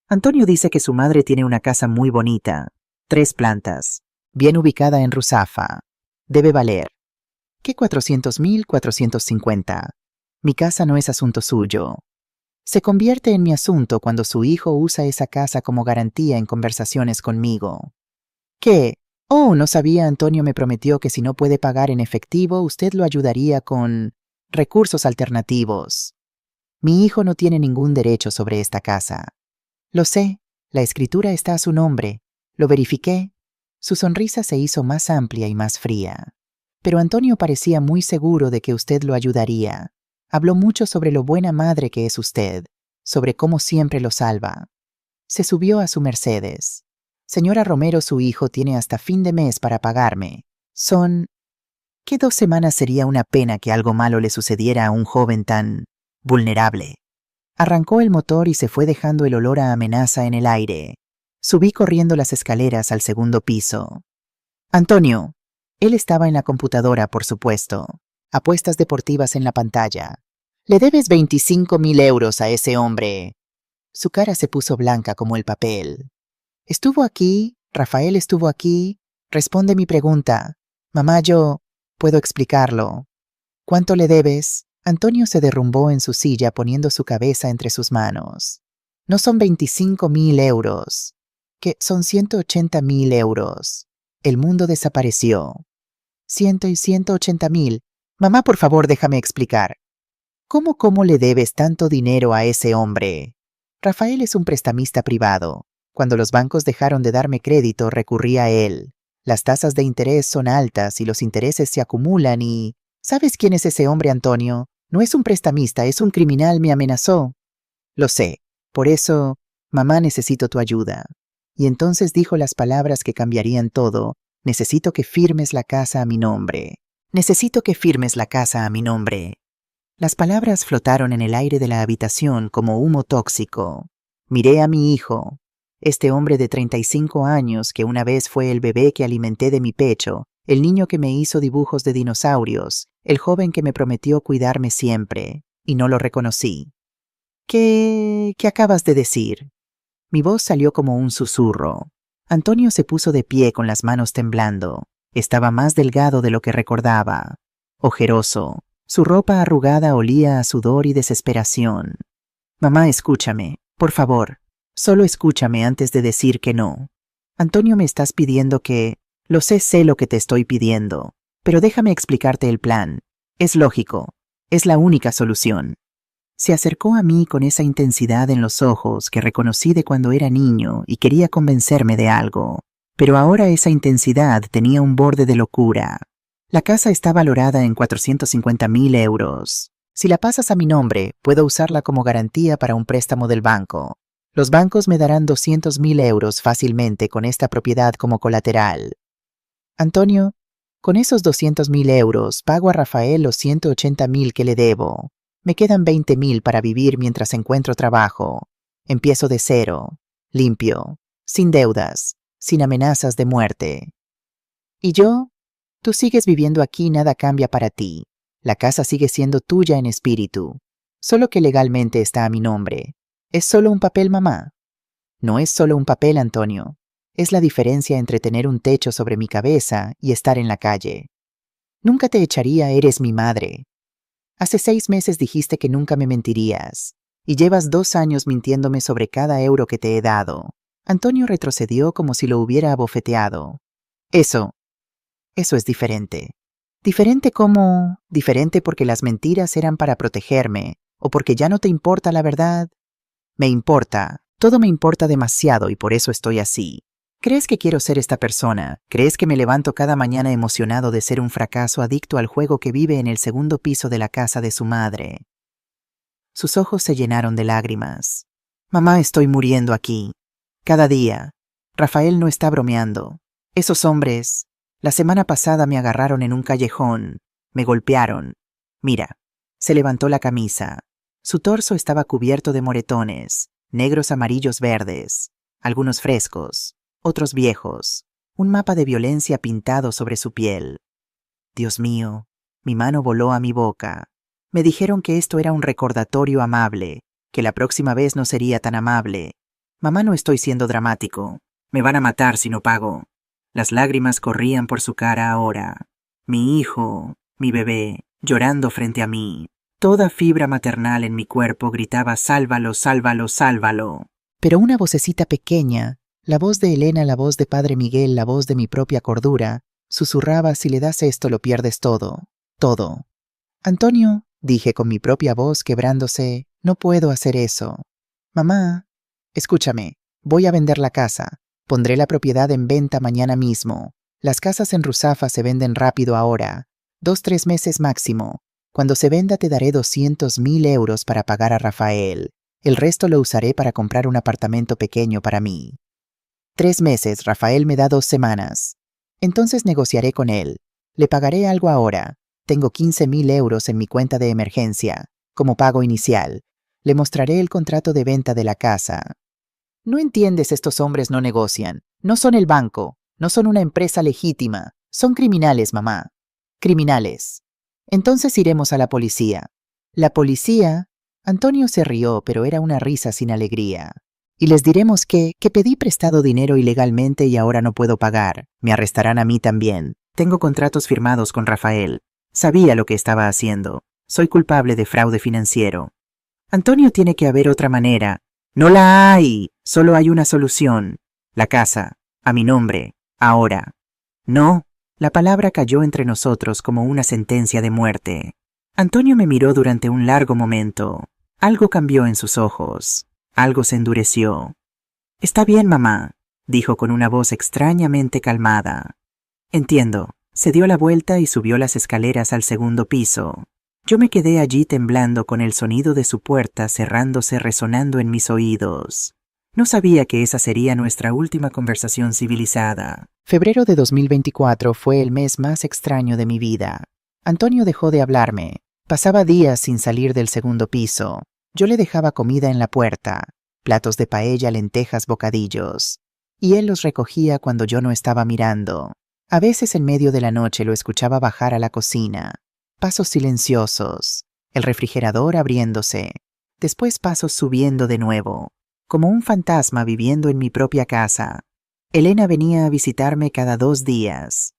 S1: Antonio dice que su madre tiene una casa muy bonita, 3 plantas, bien ubicada en Ruzafa. Debe valer. ¿Qué 400.000, 450? Mi casa no es asunto suyo. Se convierte en mi asunto cuando su hijo usa esa casa como garantía en conversaciones conmigo. ¿Qué? Oh, no sabía. Antonio me prometió que si no puede pagar en efectivo, usted lo ayudaría con recursos alternativos. Mi hijo no tiene ningún derecho sobre esta casa. Lo sé, la escritura está a su nombre. Lo verifiqué. Su sonrisa se hizo más amplia y más fría. Pero Antonio parecía muy seguro de que usted lo ayudaría. Habló mucho sobre lo buena madre que es usted, sobre cómo siempre lo salva. Se subió a su Mercedes. Señora Romero, su hijo tiene hasta fin de mes para pagarme. ¿Qué 2 semanas sería una pena que algo malo le sucediera a un joven tan vulnerable? Arrancó el motor y se fue dejando el olor a amenaza en el aire. Subí corriendo las escaleras al segundo piso. Antonio. Él estaba en la computadora, por supuesto. Apuestas deportivas en la pantalla. Le debes 25.000 euros a ese hombre. Su cara se puso blanca como el papel. ¿Estuvo aquí? ¿Rafael estuvo aquí? Responde mi pregunta. Mamá, yo puedo explicarlo. ¿Cuánto le debes? Antonio se derrumbó en su silla poniendo su cabeza entre sus manos. No son 25.000 euros. Que son 180.000 euros. El mundo desapareció. 180.000. Mamá, por favor, déjame explicar. ¿Cómo le debes tanto dinero a ese hombre? Rafael es un prestamista privado. Cuando los bancos dejaron de darme crédito, recurrí a él. Las tasas de interés son altas y los intereses se acumulan y... ¿Sabes quién es ese hombre, Antonio? No es un prestamista, es un criminal, me amenazó. Lo sé. Por eso, mamá, necesito tu ayuda. Y entonces dijo las palabras que cambiarían todo. Necesito que firmes la casa a mi nombre. Necesito que firmes la casa a mi nombre. Las palabras flotaron en el aire de la habitación como humo tóxico. Miré a mi hijo, este hombre de 35 años que una vez fue el bebé que alimenté de mi pecho, el niño que me hizo dibujos de dinosaurios, el joven que me prometió cuidarme siempre, y no lo reconocí. ¿Qué acabas de decir? Mi voz salió como un susurro. Antonio se puso de pie con las manos temblando. Estaba más delgado de lo que recordaba. Ojeroso. Su ropa arrugada olía a sudor y desesperación. Mamá, escúchame, por favor. Solo escúchame antes de decir que no. Antonio, me estás pidiendo que... Lo sé lo que te estoy pidiendo. Pero déjame explicarte el plan. Es lógico. Es la única solución. Se acercó a mí con esa intensidad en los ojos que reconocí de cuando era niño y quería convencerme de algo. Pero ahora esa intensidad tenía un borde de locura. La casa está valorada en 450.000 euros. Si la pasas a mi nombre, puedo usarla como garantía para un préstamo del banco. Los bancos me darán 200.000 euros fácilmente con esta propiedad como colateral. Antonio, con esos 200.000 euros pago a Rafael los 180.000 que le debo. Me quedan 20.000 para vivir mientras encuentro trabajo. Empiezo de cero, limpio, sin deudas, sin amenazas de muerte. ¿Y yo? Tú sigues viviendo aquí, nada cambia para ti. La casa sigue siendo tuya en espíritu, solo que legalmente está a mi nombre. ¿Es solo un papel, mamá? No es solo un papel, Antonio. Es la diferencia entre tener un techo sobre mi cabeza y estar en la calle. Nunca te echaría, eres mi madre. Hace 6 meses dijiste que nunca me mentirías, y llevas 2 años mintiéndome sobre cada euro que te he dado. Antonio retrocedió como si lo hubiera abofeteado. Eso es diferente. ¿Diferente cómo? Diferente porque las mentiras eran para protegerme, o porque ya no te importa la verdad. Me importa, todo me importa demasiado y por eso estoy así. ¿Crees que quiero ser esta persona? ¿Crees que me levanto cada mañana emocionado de ser un fracaso adicto al juego que vive en el segundo piso de la casa de su madre? Sus ojos se llenaron de lágrimas. Mamá, estoy muriendo aquí. Cada día. Rafael no está bromeando. Esos hombres... La semana pasada me agarraron en un callejón. Me golpearon. Mira. Se levantó la camisa. Su torso estaba cubierto de moretones, negros, amarillos, verdes. Algunos frescos, otros viejos. Un mapa de violencia pintado sobre su piel. Dios mío, mi mano voló a mi boca. Me dijeron que esto era un recordatorio amable, que la próxima vez no sería tan amable. Mamá, no estoy siendo dramático. Me van a matar si no pago. Las lágrimas corrían por su cara ahora. Mi hijo, mi bebé, llorando frente a mí. Toda fibra maternal en mi cuerpo gritaba: sálvalo, sálvalo, sálvalo. Pero una vocecita pequeña, la voz de Elena, la voz de Padre Miguel, la voz de mi propia cordura, susurraba: si le das esto lo pierdes todo, todo. Antonio, dije con mi propia voz quebrándose, no puedo hacer eso. Mamá, escúchame, voy a vender la casa. Pondré la propiedad en venta mañana mismo. Las casas en Ruzafa se venden rápido ahora. 2-3 meses máximo. Cuando se venda te daré 200.000 euros para pagar a Rafael. El resto lo usaré para comprar un apartamento pequeño para mí. 3 meses, Rafael me da 2 semanas. Entonces negociaré con él. Le pagaré algo ahora. Tengo 15.000 euros en mi cuenta de emergencia, como pago inicial. Le mostraré el contrato de venta de la casa. No entiendes, estos hombres no negocian. No son el banco. No son una empresa legítima. Son criminales, mamá. Criminales. Entonces iremos a la policía. ¿La policía? Antonio se rió, pero era una risa sin alegría. Y les diremos que pedí prestado dinero ilegalmente y ahora no puedo pagar. Me arrestarán a mí también. Tengo contratos firmados con Rafael. Sabía lo que estaba haciendo. Soy culpable de fraude financiero. Antonio, tiene que haber otra manera. No la hay. Solo hay una solución. La casa. A mi nombre. Ahora. No. La palabra cayó entre nosotros como una sentencia de muerte. Antonio me miró durante un largo momento. Algo cambió en sus ojos. Algo se endureció. Está bien, mamá, dijo con una voz extrañamente calmada. Entiendo. Se dio la vuelta y subió las escaleras al segundo piso. Yo me quedé allí temblando con el sonido de su puerta cerrándose resonando en mis oídos. No sabía que esa sería nuestra última conversación civilizada. Febrero de 2024 fue el mes más extraño de mi vida. Antonio dejó de hablarme. Pasaba días sin salir del segundo piso. Yo le dejaba comida en la puerta, platos de paella, lentejas, bocadillos. Y él los recogía cuando yo no estaba mirando. A veces en medio de la noche lo escuchaba bajar a la cocina. Pasos silenciosos, el refrigerador abriéndose. Después pasos subiendo de nuevo. Como un fantasma viviendo en mi propia casa. Elena venía a visitarme cada 2 días.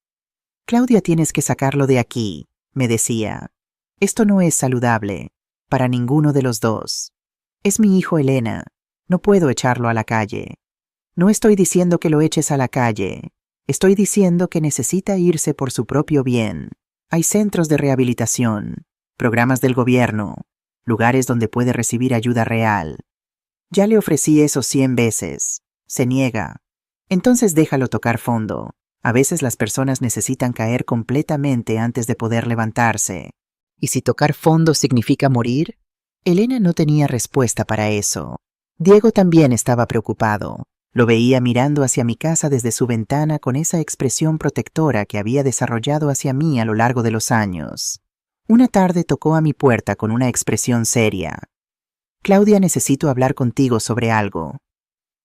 S1: Claudia, tienes que sacarlo de aquí, me decía. Esto no es saludable, para ninguno de los dos. Es mi hijo, Elena. No puedo echarlo a la calle. No estoy diciendo que lo eches a la calle. Estoy diciendo que necesita irse por su propio bien. Hay centros de rehabilitación, programas del gobierno, lugares donde puede recibir ayuda real. Ya le ofrecí eso 100 veces. Se niega. Entonces déjalo tocar fondo. A veces las personas necesitan caer completamente antes de poder levantarse. ¿Y si tocar fondo significa morir? Elena no tenía respuesta para eso. Diego también estaba preocupado. Lo veía mirando hacia mi casa desde su ventana con esa expresión protectora que había desarrollado hacia mí a lo largo de los años. Una tarde tocó a mi puerta con una expresión seria. Claudia, necesito hablar contigo sobre algo.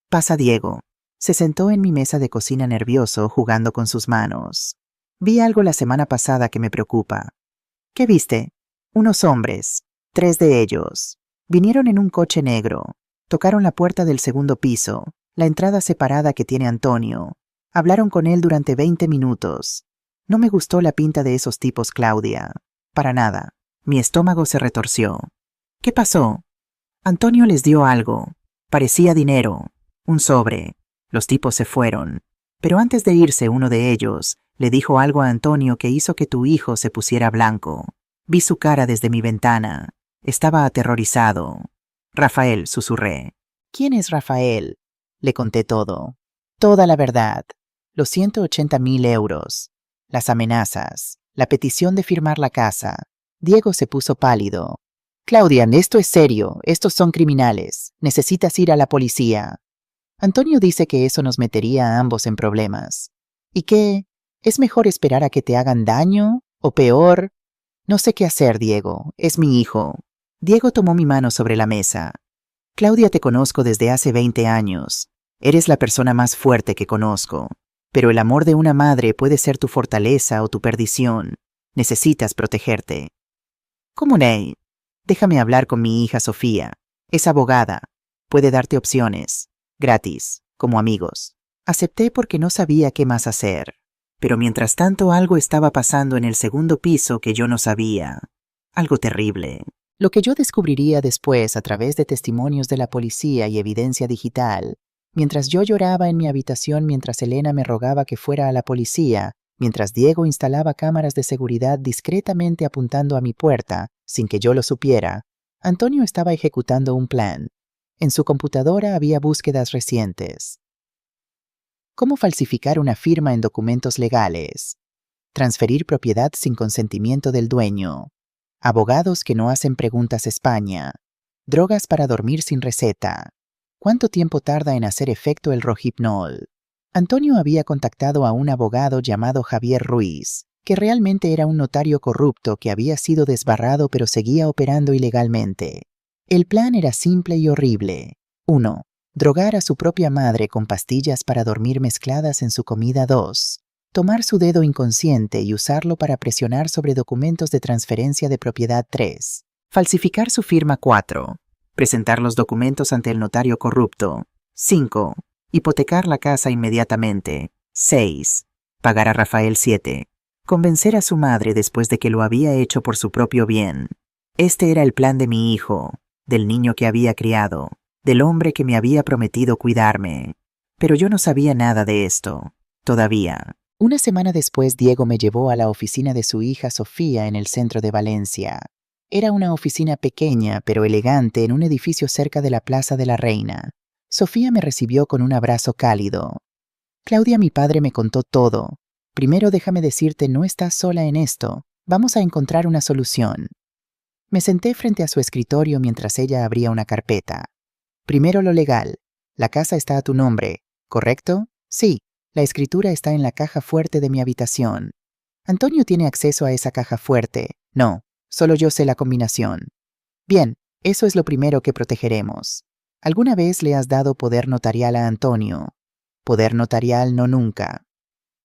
S1: Pasa, Diego. Se sentó en mi mesa de cocina nervioso, jugando con sus manos. Vi algo la semana pasada que me preocupa. ¿Qué viste? Unos hombres, 3 de ellos. Vinieron en un coche negro. Tocaron la puerta del segundo piso, la entrada separada que tiene Antonio. Hablaron con él durante 20 minutos. No me gustó la pinta de esos tipos, Claudia. Para nada. Mi estómago se retorció. ¿Qué pasó? Antonio les dio algo. Parecía dinero. Un sobre. Los tipos se fueron. Pero antes de irse, uno de ellos le dijo algo a Antonio que hizo que tu hijo se pusiera blanco. Vi su cara desde mi ventana. Estaba aterrorizado. Rafael, susurré. ¿Quién es Rafael? Le conté todo. Toda la verdad. Los 180.000 euros. Las amenazas. La petición de firmar la casa. Diego se puso pálido. Claudia, esto es serio. Estos son criminales. Necesitas ir a la policía. Antonio dice que eso nos metería a ambos en problemas. ¿Y qué? ¿Es mejor esperar a que te hagan daño? ¿O peor? No sé qué hacer, Diego. Es mi hijo. Diego tomó mi mano sobre la mesa. Claudia, te conozco desde hace 20 años. Eres la persona más fuerte que conozco. Pero el amor de una madre puede ser tu fortaleza o tu perdición. Necesitas protegerte. ¿Cómo, Ney? Déjame hablar con mi hija Sofía. Es abogada. Puede darte opciones. Gratis, como amigos. Acepté porque no sabía qué más hacer. Pero mientras tanto algo estaba pasando en el segundo piso que yo no sabía. Algo terrible. Lo que yo descubriría después a través de testimonios de la policía y evidencia digital. Mientras yo lloraba en mi habitación mientras Elena me rogaba que fuera a la policía, mientras Diego instalaba cámaras de seguridad discretamente apuntando a mi puerta, sin que yo lo supiera, Antonio estaba ejecutando un plan. En su computadora había búsquedas recientes. ¿Cómo falsificar una firma en documentos legales? Transferir propiedad sin consentimiento del dueño. Abogados que no hacen preguntas España. Drogas para dormir sin receta. ¿Cuánto tiempo tarda en hacer efecto el Rohypnol? Antonio había contactado a un abogado llamado Javier Ruiz, que realmente era un notario corrupto que había sido desbarrado pero seguía operando ilegalmente. El plan era simple y horrible. 1. Drogar a su propia madre con pastillas para dormir mezcladas en su comida. 2. Tomar su dedo inconsciente y usarlo para presionar sobre documentos de transferencia de propiedad. 3. Falsificar su firma. 4. Presentar los documentos ante el notario corrupto. 5. Hipotecar la casa inmediatamente. 6. Pagar a Rafael. 7. Convencer a su madre después de que lo había hecho por su propio bien. Este era el plan de mi hijo, del niño que había criado, del hombre que me había prometido cuidarme. Pero yo no sabía nada de esto, todavía. Una semana después, Diego me llevó a la oficina de su hija Sofía en el centro de Valencia. Era una oficina pequeña pero elegante en un edificio cerca de la Plaza de la Reina. Sofía me recibió con un abrazo cálido. Claudia, mi padre me contó todo. Primero déjame decirte, no estás sola en esto. Vamos a encontrar una solución. Me senté frente a su escritorio mientras ella abría una carpeta. Primero lo legal. La casa está a tu nombre, ¿correcto? Sí, la escritura está en la caja fuerte de mi habitación. Antonio tiene acceso a esa caja fuerte. No, solo yo sé la combinación. Bien, eso es lo primero que protegeremos. ¿Alguna vez le has dado poder notarial a Antonio? Poder notarial no nunca.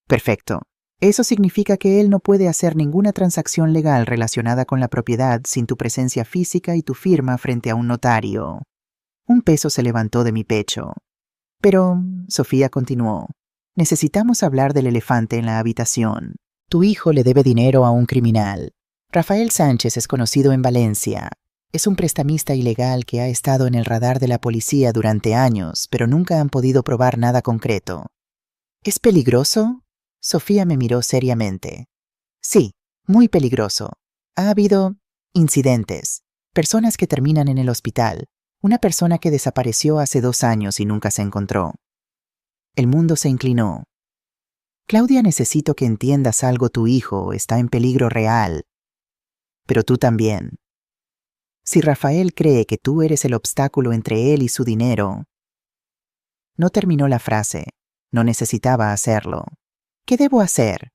S1: Perfecto. Eso significa que él no puede hacer ninguna transacción legal relacionada con la propiedad sin tu presencia física y tu firma frente a un notario. Un peso se levantó de mi pecho. Pero, Sofía continuó, necesitamos hablar del elefante en la habitación. Tu hijo le debe dinero a un criminal. Rafael Sánchez es conocido en Valencia. Es un prestamista ilegal que ha estado en el radar de la policía durante años, pero nunca han podido probar nada concreto. ¿Es peligroso? Sofía me miró seriamente. Sí, muy peligroso. Ha habido incidentes, personas que terminan en el hospital, una persona que desapareció hace 2 años y nunca se encontró. El mundo se inclinó. Claudia, necesito que entiendas algo, tu hijo está en peligro real. Pero tú también. Si Rafael cree que tú eres el obstáculo entre él y su dinero... No terminó la frase. No necesitaba hacerlo. ¿Qué debo hacer?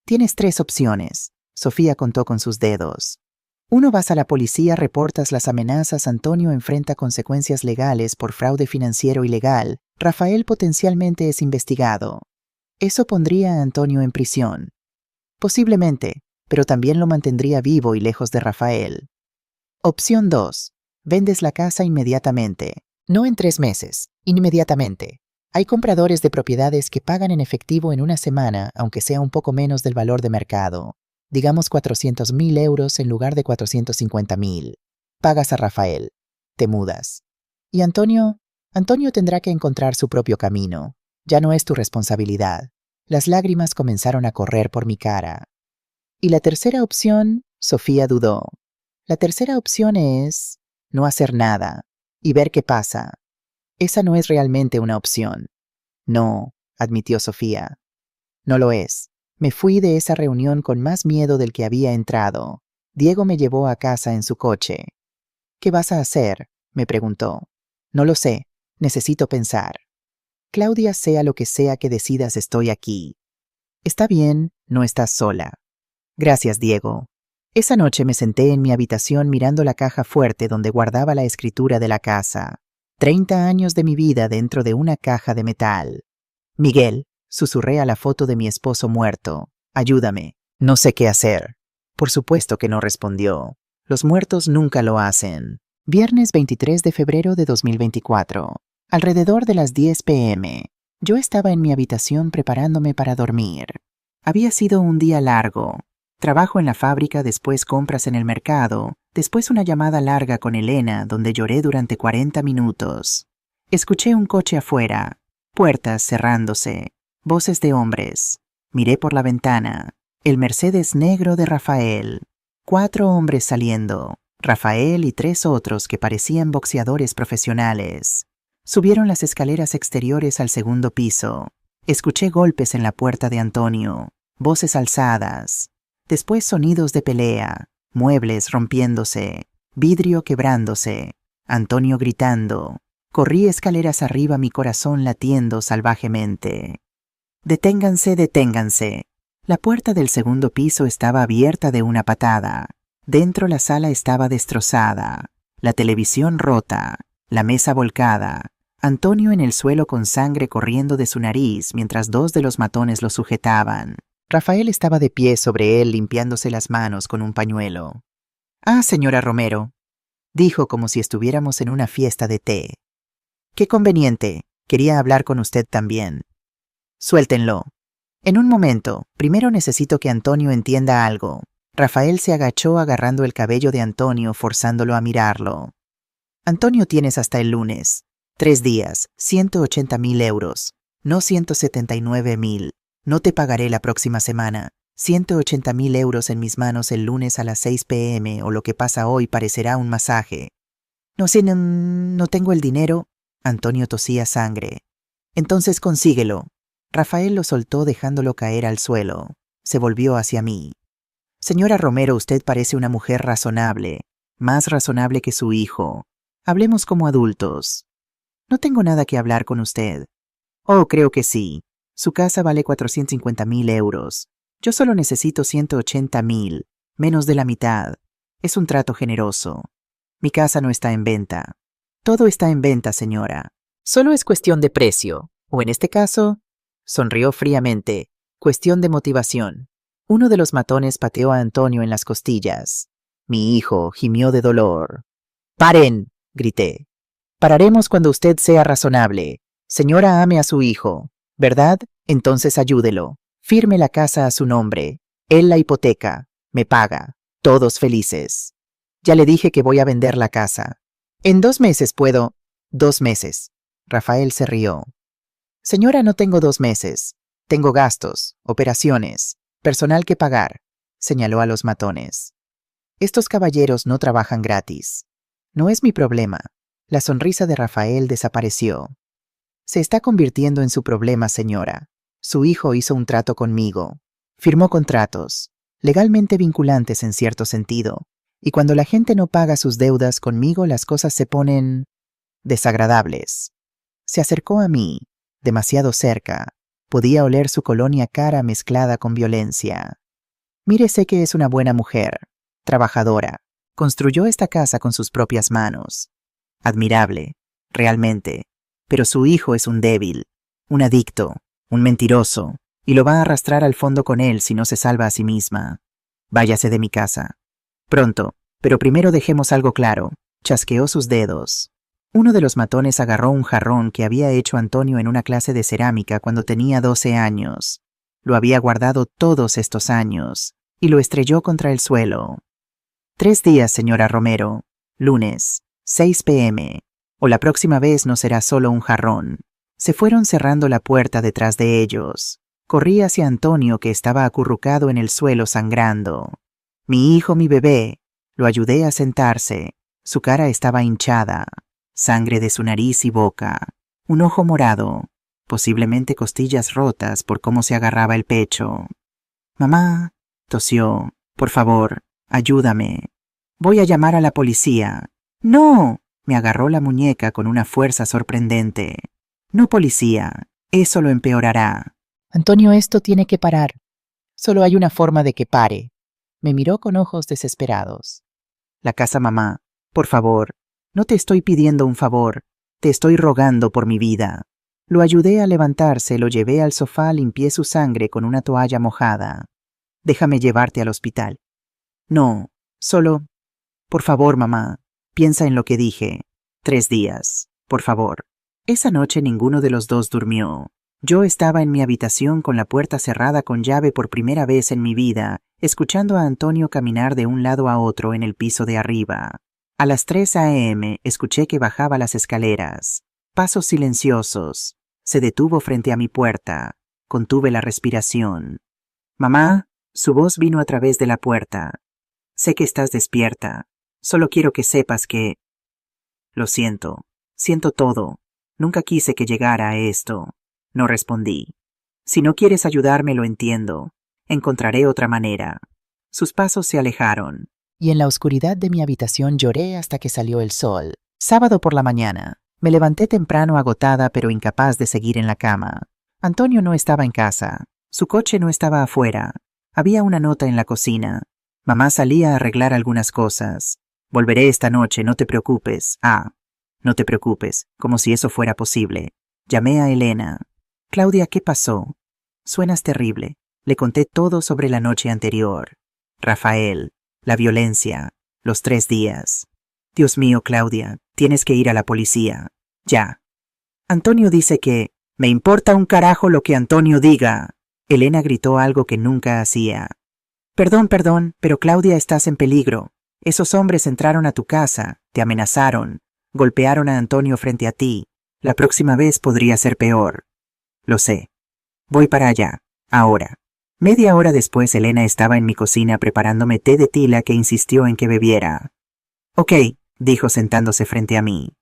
S1: Tienes 3 opciones. Sofía contó con sus dedos. 1. Vas a la policía, reportas las amenazas, Antonio enfrenta consecuencias legales por fraude financiero ilegal, Rafael potencialmente es investigado. Eso pondría a Antonio en prisión. Posiblemente, pero también lo mantendría vivo y lejos de Rafael. Opción 2. Vendes la casa inmediatamente. No en 3 meses, inmediatamente. Hay compradores de propiedades que pagan en efectivo en una semana, aunque sea un poco menos del valor de mercado. Digamos 400.000 euros en lugar de 450.000. Pagas a Rafael. Te mudas. ¿Y Antonio? Antonio tendrá que encontrar su propio camino. Ya no es tu responsabilidad. Las lágrimas comenzaron a correr por mi cara. ¿Y la tercera opción? Sofía dudó. La tercera opción es no hacer nada y ver qué pasa. Esa no es realmente una opción. No, admitió Sofía. No lo es. Me fui de esa reunión con más miedo del que había entrado. Diego me llevó a casa en su coche. ¿Qué vas a hacer?, me preguntó. No lo sé. Necesito pensar. Claudia, sea lo que sea que decidas, estoy aquí. Está bien, no estás sola. Gracias, Diego. Esa noche me senté en mi habitación mirando la caja fuerte donde guardaba la escritura de la casa. 30 años de mi vida dentro de una caja de metal. Miguel, susurré a la foto de mi esposo muerto. Ayúdame. No sé qué hacer. Por supuesto que no respondió. Los muertos nunca lo hacen. Viernes 23 de febrero de 2024. Alrededor de las 10 p.m., yo estaba en mi habitación preparándome para dormir. Había sido un día largo. Trabajo en la fábrica, después compras en el mercado, después una llamada larga con Elena, donde lloré durante 40 minutos. Escuché un coche afuera, puertas cerrándose, voces de hombres. Miré por la ventana. El Mercedes negro de Rafael. 4 hombres saliendo. Rafael y 3 otros que parecían boxeadores profesionales. Subieron las escaleras exteriores al segundo piso. Escuché golpes en la puerta de Antonio, voces alzadas. Después sonidos de pelea, muebles rompiéndose, vidrio quebrándose, Antonio gritando. Corrí escaleras arriba, mi corazón latiendo salvajemente. ¡Deténganse, deténganse! La puerta del segundo piso estaba abierta de una patada. Dentro la sala estaba destrozada, la televisión rota, la mesa volcada, Antonio en el suelo con sangre corriendo de su nariz mientras 2 de los matones lo sujetaban. Rafael estaba de pie sobre él limpiándose las manos con un pañuelo. «Ah, señora Romero», dijo como si estuviéramos en una fiesta de té. «Qué conveniente, quería hablar con usted también». «Suéltenlo». «En un momento, primero necesito que Antonio entienda algo». Rafael se agachó agarrando el cabello de Antonio, forzándolo a mirarlo. «Antonio, tienes hasta el lunes. 3 días, 180.000 euros, no 179.000. No te pagaré la próxima semana. 180.000 euros en mis manos el lunes a las 6 p.m. o lo que pasa hoy parecerá un masaje». «No sé, no tengo el dinero». Antonio tosía sangre. «Entonces consíguelo». Rafael lo soltó dejándolo caer al suelo. Se volvió hacia mí. «Señora Romero, usted parece una mujer razonable, más razonable que su hijo. Hablemos como adultos». «No tengo nada que hablar con usted». «Oh, creo que sí. Su casa vale 450.000 euros. Yo solo necesito 180.000, menos de la mitad. Es un trato generoso. Mi casa no está en venta». «Todo está en venta, señora. Solo es cuestión de precio, o en este caso», sonrió fríamente, «cuestión de motivación». Uno de los matones pateó a Antonio en las costillas. Mi hijo gimió de dolor. «¡Paren!», grité. «Pararemos cuando usted sea razonable. Señora, ame a su hijo, ¿verdad? Entonces ayúdelo. Firme la casa a su nombre. Él la hipoteca. Me paga. Todos felices. Ya le dije que voy a vender la casa. En 2 meses puedo». «2 meses». Rafael se rió. «Señora, no tengo 2 meses. Tengo gastos, operaciones, personal que pagar», señaló a los matones. «Estos caballeros no trabajan gratis». «No es mi problema». La sonrisa de Rafael desapareció. «Se está convirtiendo en su problema, señora. Su hijo hizo un trato conmigo. Firmó contratos, legalmente vinculantes en cierto sentido. Y cuando la gente no paga sus deudas conmigo, las cosas se ponen desagradables». Se acercó a mí, demasiado cerca. Podía oler su colonia cara mezclada con violencia. «Mire, sé que es una buena mujer, trabajadora. Construyó esta casa con sus propias manos. Admirable, realmente. Pero su hijo es un débil, un adicto, un mentiroso, y lo va a arrastrar al fondo con él si no se salva a sí misma. Váyase de mi casa. Pronto, pero primero dejemos algo claro». Chasqueó sus dedos. Uno de los matones agarró un jarrón que había hecho Antonio en una clase de cerámica cuando tenía 12 años. Lo había guardado todos estos años, y lo estrelló contra el suelo. «3 días, señora Romero. Lunes, 6 p.m. O la próxima vez no será solo un jarrón». Se fueron cerrando la puerta detrás de ellos. Corrí hacia Antonio, que estaba acurrucado en el suelo sangrando. «Mi hijo, mi bebé». Lo ayudé a sentarse. Su cara estaba hinchada. Sangre de su nariz y boca. Un ojo morado. Posiblemente costillas rotas por cómo se agarraba el pecho. «Mamá», tosió, «por favor, ayúdame. Voy a llamar a la policía». «No», me agarró la muñeca con una fuerza sorprendente. «No, policía, eso lo empeorará». «Antonio, esto tiene que parar. Solo hay una forma de que pare». Me miró con ojos desesperados. «La casa, mamá, por favor. No te estoy pidiendo un favor, te estoy rogando por mi vida». Lo ayudé a levantarse, lo llevé al sofá, limpié su sangre con una toalla mojada. «Déjame llevarte al hospital». «No, solo... Por favor, mamá, piensa en lo que dije. 3 días, por favor». Esa noche ninguno de los dos durmió. Yo estaba en mi habitación con la puerta cerrada con llave por primera vez en mi vida, escuchando a Antonio caminar de un lado a otro en el piso de arriba. A las 3 a.m. escuché que bajaba las escaleras. Pasos silenciosos. Se detuvo frente a mi puerta. Contuve la respiración. «Mamá», su voz vino a través de la puerta. «Sé que estás despierta. Solo quiero que sepas que...». «Lo siento. Siento todo. Nunca quise que llegara a esto». No respondí. «Si no quieres ayudarme, lo entiendo. Encontraré otra manera». Sus pasos se alejaron. Y en la oscuridad de mi habitación lloré hasta que salió el sol. Sábado por la mañana. Me levanté temprano agotada pero incapaz de seguir en la cama. Antonio no estaba en casa. Su coche no estaba afuera. Había una nota en la cocina. Mamá salía a arreglar algunas cosas. «Volveré esta noche, no te preocupes». No te preocupes, como si eso fuera posible. Llamé a Elena. «Claudia, ¿qué pasó?» «Suenas terrible». Le conté todo sobre la noche anterior. Rafael, la violencia, los 3 días. «Dios mío, Claudia, tienes que ir a la policía. Ya». «Antonio dice que...». «Me importa un carajo lo que Antonio diga». Elena gritó algo que nunca hacía. Perdón, pero Claudia, estás en peligro. Esos hombres entraron a tu casa, te amenazaron, golpearon a Antonio frente a ti. La próxima vez podría ser peor». «Lo sé. Voy para allá, ahora». Media hora después Elena estaba en mi cocina preparándome té de tila que insistió en que bebiera. «Ok», dijo sentándose frente a mí.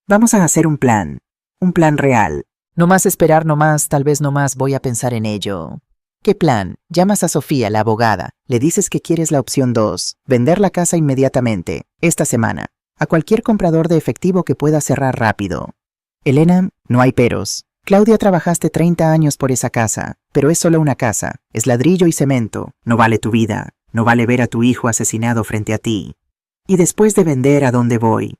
S1: «Vamos a hacer un plan real. No más esperar, no más, tal vez no más, voy a pensar en ello». «¿Qué plan?» «Llamas a Sofía, la abogada. Le dices que quieres la opción 2, vender la casa inmediatamente, esta semana, a cualquier comprador de efectivo que pueda cerrar rápido». «Elena, no hay peros. Claudia, trabajaste 30 años por esa casa, pero es solo una casa, es ladrillo y cemento, no vale tu vida, no vale ver a tu hijo asesinado frente a ti. Y después de vender, ¿a dónde voy?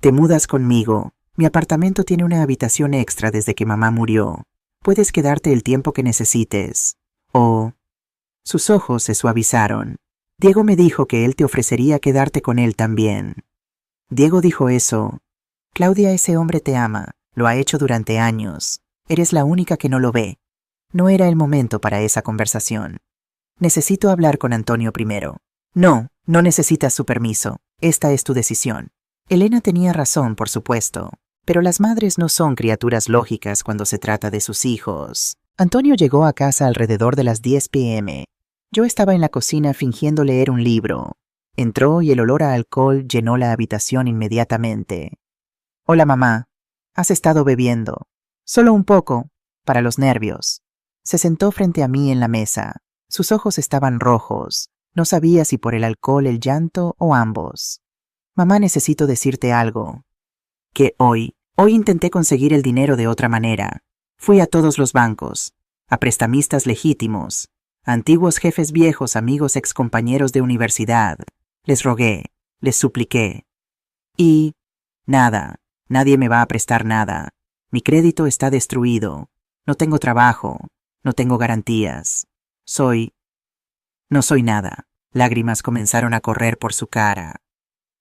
S1: Te mudas conmigo. Mi apartamento tiene una habitación extra desde que mamá murió. Puedes quedarte el tiempo que necesites». «Oh». Sus ojos se suavizaron. «Diego me dijo que él te ofrecería quedarte con él también». «Diego dijo eso». «Claudia, ese hombre te ama, lo ha hecho durante años. Eres la única que no lo ve». No era el momento para esa conversación. «Necesito hablar con Antonio primero». «No, no necesitas su permiso. Esta es tu decisión». Elena tenía razón, por supuesto, pero las madres no son criaturas lógicas cuando se trata de sus hijos. Antonio llegó a casa alrededor de las 10 p.m. Yo estaba en la cocina fingiendo leer un libro. Entró y el olor a alcohol llenó la habitación inmediatamente. «Hola, mamá. ¿Has estado bebiendo?» «Solo un poco, para los nervios». Se sentó frente a mí en la mesa. Sus ojos estaban rojos. No sabía si por el alcohol, el llanto o ambos. «Mamá, necesito decirte algo». «¿Qué hoy?» «Hoy intenté conseguir el dinero de otra manera. Fui a todos los bancos, a prestamistas legítimos, a antiguos jefes viejos, amigos, excompañeros de universidad. Les rogué, les supliqué. Y... nada, nadie me va a prestar nada. Mi crédito está destruido. No tengo trabajo, no tengo garantías. No soy nada». Lágrimas comenzaron a correr por su cara.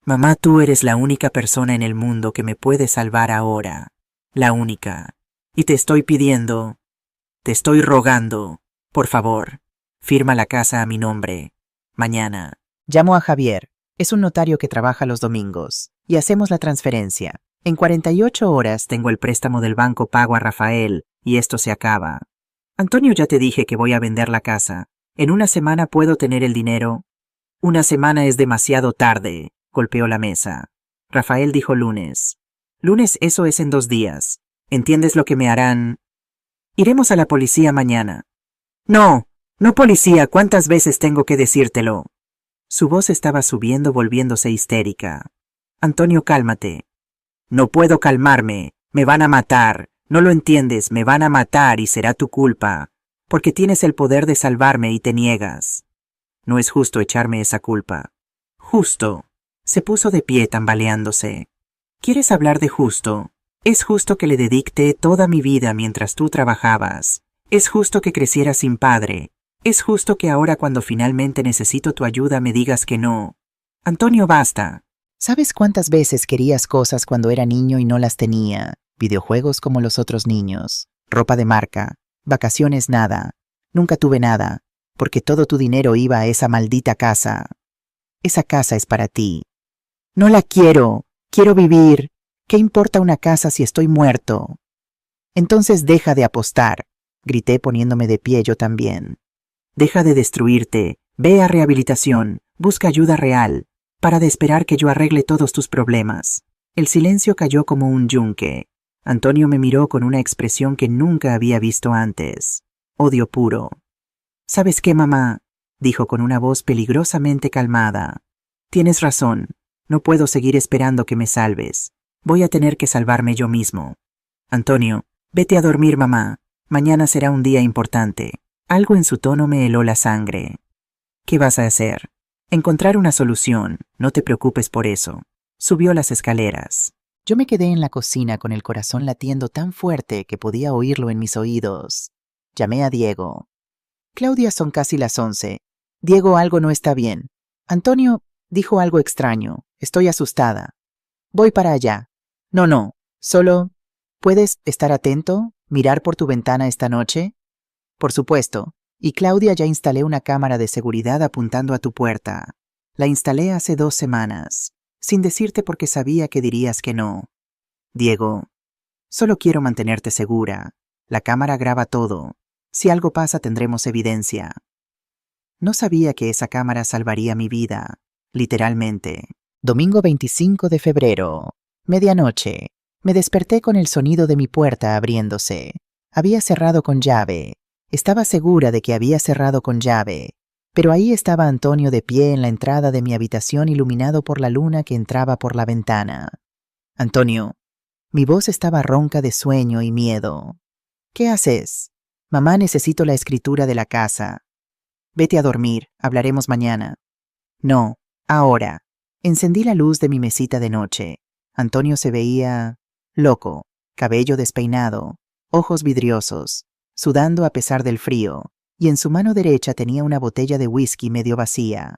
S1: «Mamá, tú eres la única persona en el mundo que me puede salvar ahora. La única. Y te estoy pidiendo, te estoy rogando, por favor, firma la casa a mi nombre. Mañana». Llamo a Javier. Es un notario que trabaja los domingos. Y hacemos la transferencia. En 48 horas tengo el préstamo del banco pago a Rafael y esto se acaba. «Antonio, ya te dije que voy a vender la casa. ¿En una semana puedo tener el dinero?» «Una semana es demasiado tarde», golpeó la mesa. Rafael dijo lunes. «Lunes, eso es en 2 días. ¿Entiendes lo que me harán?» «Iremos a la policía mañana». «No, no policía, ¿cuántas veces tengo que decírtelo?» Su voz estaba subiendo, volviéndose histérica. «Antonio, cálmate». «No puedo calmarme, me van a matar. No lo entiendes, me van a matar y será tu culpa, porque tienes el poder de salvarme y te niegas. No es justo echarme esa culpa». «Justo». Se puso de pie tambaleándose. «¿Quieres hablar de justo? Es justo que le dediqué toda mi vida mientras tú trabajabas. Es justo que creciera sin padre. Es justo que ahora cuando finalmente necesito tu ayuda me digas que no. Antonio, basta». «¿Sabes cuántas veces querías cosas cuando era niño y no las tenía? Videojuegos como los otros niños, ropa de marca, vacaciones nada. Nunca tuve nada, porque todo tu dinero iba a esa maldita casa. Esa casa es para ti. No la quiero. Quiero vivir. ¿Qué importa una casa si estoy muerto? Entonces deja de apostar, grité poniéndome de pie yo también. Deja de destruirte. Ve a rehabilitación. Busca ayuda real. Para de esperar que yo arregle todos tus problemas. El silencio cayó como un yunque. Antonio me miró con una expresión que nunca había visto antes. Odio puro. ¿Sabes qué, mamá?, dijo con una voz peligrosamente calmada. Tienes razón. No puedo seguir esperando que me salves. Voy a tener que salvarme yo mismo. Antonio, vete a dormir, mamá. Mañana será un día importante. Algo en su tono me heló la sangre. ¿Qué vas a hacer? Encontrar una solución. No te preocupes por eso. Subió las escaleras. Yo me quedé en la cocina con el corazón latiendo tan fuerte que podía oírlo en mis oídos. Llamé a Diego. Claudia, son casi las 11. Diego, algo no está bien. Antonio dijo algo extraño. Estoy asustada. Voy para allá. No. Solo, ¿puedes estar atento? ¿Mirar por tu ventana esta noche? Por supuesto. Y Claudia, ya instalé una cámara de seguridad apuntando a tu puerta. La instalé hace 2 semanas. Sin decirte porque sabía que dirías que no. Diego, solo quiero mantenerte segura. La cámara graba todo. Si algo pasa tendremos evidencia. No sabía que esa cámara salvaría mi vida, literalmente. Domingo 25 de febrero, medianoche. Me desperté con el sonido de mi puerta abriéndose. Había cerrado con llave. Estaba segura de que había cerrado con llave. Pero ahí estaba Antonio de pie en la entrada de mi habitación iluminado por la luna que entraba por la ventana. Antonio. Mi voz estaba ronca de sueño y miedo. ¿Qué haces? Mamá, necesito la escritura de la casa. Vete a dormir, hablaremos mañana. No, ahora. Encendí la luz de mi mesita de noche. Antonio se veía loco, cabello despeinado, ojos vidriosos, sudando a pesar del frío, y en su mano derecha tenía una botella de whisky medio vacía.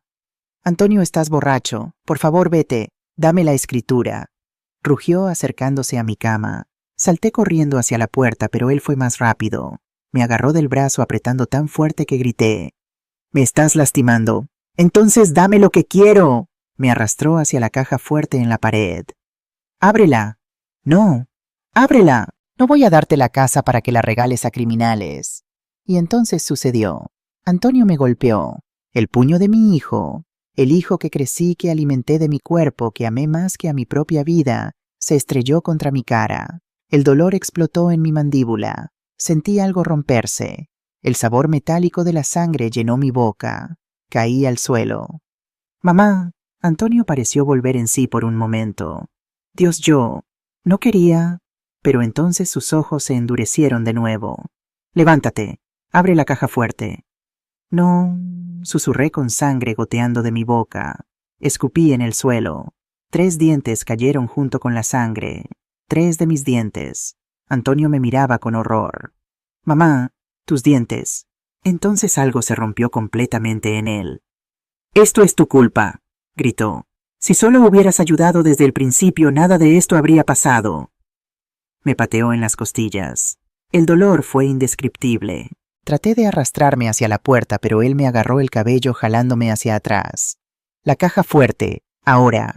S1: Antonio, estás borracho. Por favor, vete. Dame la escritura. Rugió acercándose a mi cama. Salté corriendo hacia la puerta, pero él fue más rápido. Me agarró del brazo apretando tan fuerte que grité. «Me estás lastimando. Entonces dame lo que quiero». Me arrastró hacia la caja fuerte en la pared. «Ábrela». «No. Ábrela. No voy a darte la casa para que la regales a criminales». Y entonces sucedió. Antonio me golpeó. El puño de mi hijo, el hijo que crecí, que alimenté de mi cuerpo, que amé más que a mi propia vida, se estrelló contra mi cara. El dolor explotó en mi mandíbula. Sentí algo romperse. El sabor metálico de la sangre llenó mi boca. Caí al suelo. «Mamá». Antonio pareció volver en sí por un momento. «Dios, yo no quería». Pero entonces sus ojos se endurecieron de nuevo. «Levántate. Abre la caja fuerte». «No», susurré con sangre goteando de mi boca. Escupí en el suelo. 3 dientes cayeron junto con la sangre. 3 de mis dientes. Antonio me miraba con horror. «Mamá, tus dientes». Entonces algo se rompió completamente en él. «Esto es tu culpa», gritó. «Si solo hubieras ayudado desde el principio, nada de esto habría pasado». Me pateó en las costillas. El dolor fue indescriptible. Traté de arrastrarme hacia la puerta, pero él me agarró el cabello jalándome hacia atrás. «La caja fuerte, ahora».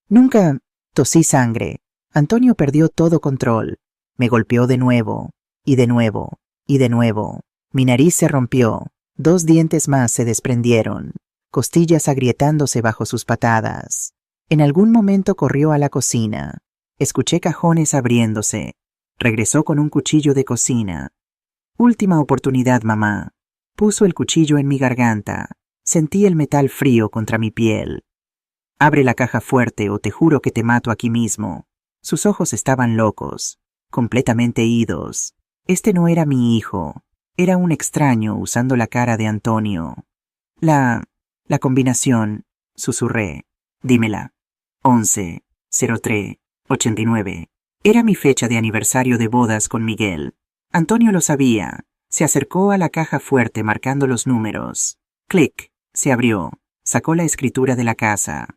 S1: «Nunca». Tosí sangre. Antonio perdió todo control. Me golpeó de nuevo, y de nuevo, y de nuevo. Mi nariz se rompió. 2 dientes más se desprendieron, costillas agrietándose bajo sus patadas. En algún momento corrió a la cocina. Escuché cajones abriéndose. Regresó con un cuchillo de cocina. «Última oportunidad, mamá». Puso el cuchillo en mi garganta. Sentí el metal frío contra mi piel. «Abre la caja fuerte o te juro que te mato aquí mismo». Sus ojos estaban locos, completamente idos. Este no era mi hijo. Era un extraño usando la cara de Antonio. La combinación», susurré. «Dímela». 11-03-89. Era mi fecha de aniversario de bodas con Miguel. Antonio lo sabía. Se acercó a la caja fuerte marcando los números. Clic. Se abrió. Sacó la escritura de la casa.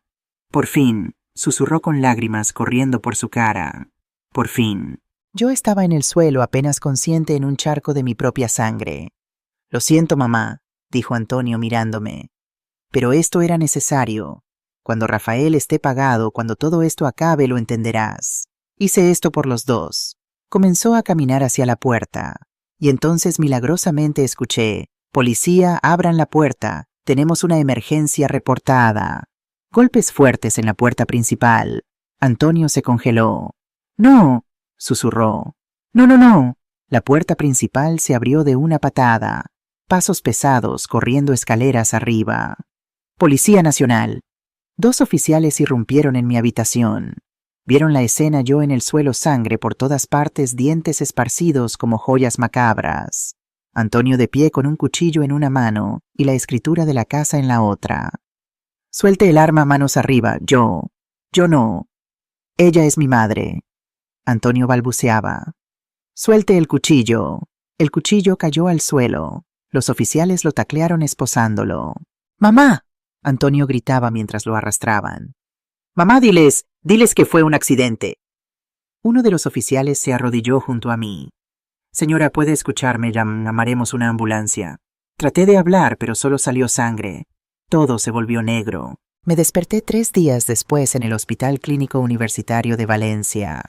S1: «Por fin», susurró con lágrimas corriendo por su cara. «Por fin». Yo estaba en el suelo apenas consciente en un charco de mi propia sangre. Lo siento, mamá, dijo Antonio mirándome. Pero esto era necesario. Cuando Rafael esté pagado, cuando todo esto acabe, lo entenderás. Hice esto por los dos. Comenzó a caminar hacia la puerta. Y entonces milagrosamente escuché: «Policía, abran la puerta. Tenemos una emergencia reportada». Golpes fuertes en la puerta principal. Antonio se congeló. «No», susurró. «No, no, no». La puerta principal se abrió de una patada. Pasos pesados corriendo escaleras arriba. «Policía Nacional». 2 oficiales irrumpieron en mi habitación. Vieron la escena, yo en el suelo, sangre por todas partes, dientes esparcidos como joyas macabras. Antonio de pie con un cuchillo en una mano y la escritura de la casa en la otra. «Suelte el arma, manos arriba. Yo no. Ella es mi madre». Antonio balbuceaba. «Suelte el cuchillo». El cuchillo cayó al suelo. Los oficiales lo taclearon esposándolo. «¡Mamá!», Antonio gritaba mientras lo arrastraban. «Mamá, diles que fue un accidente». Uno de los oficiales se arrodilló junto a mí. «Señora, ¿puede escucharme? Llamaremos una ambulancia». Traté de hablar, pero solo salió sangre. Todo se volvió negro. Me desperté 3 días después en el Hospital Clínico Universitario de Valencia.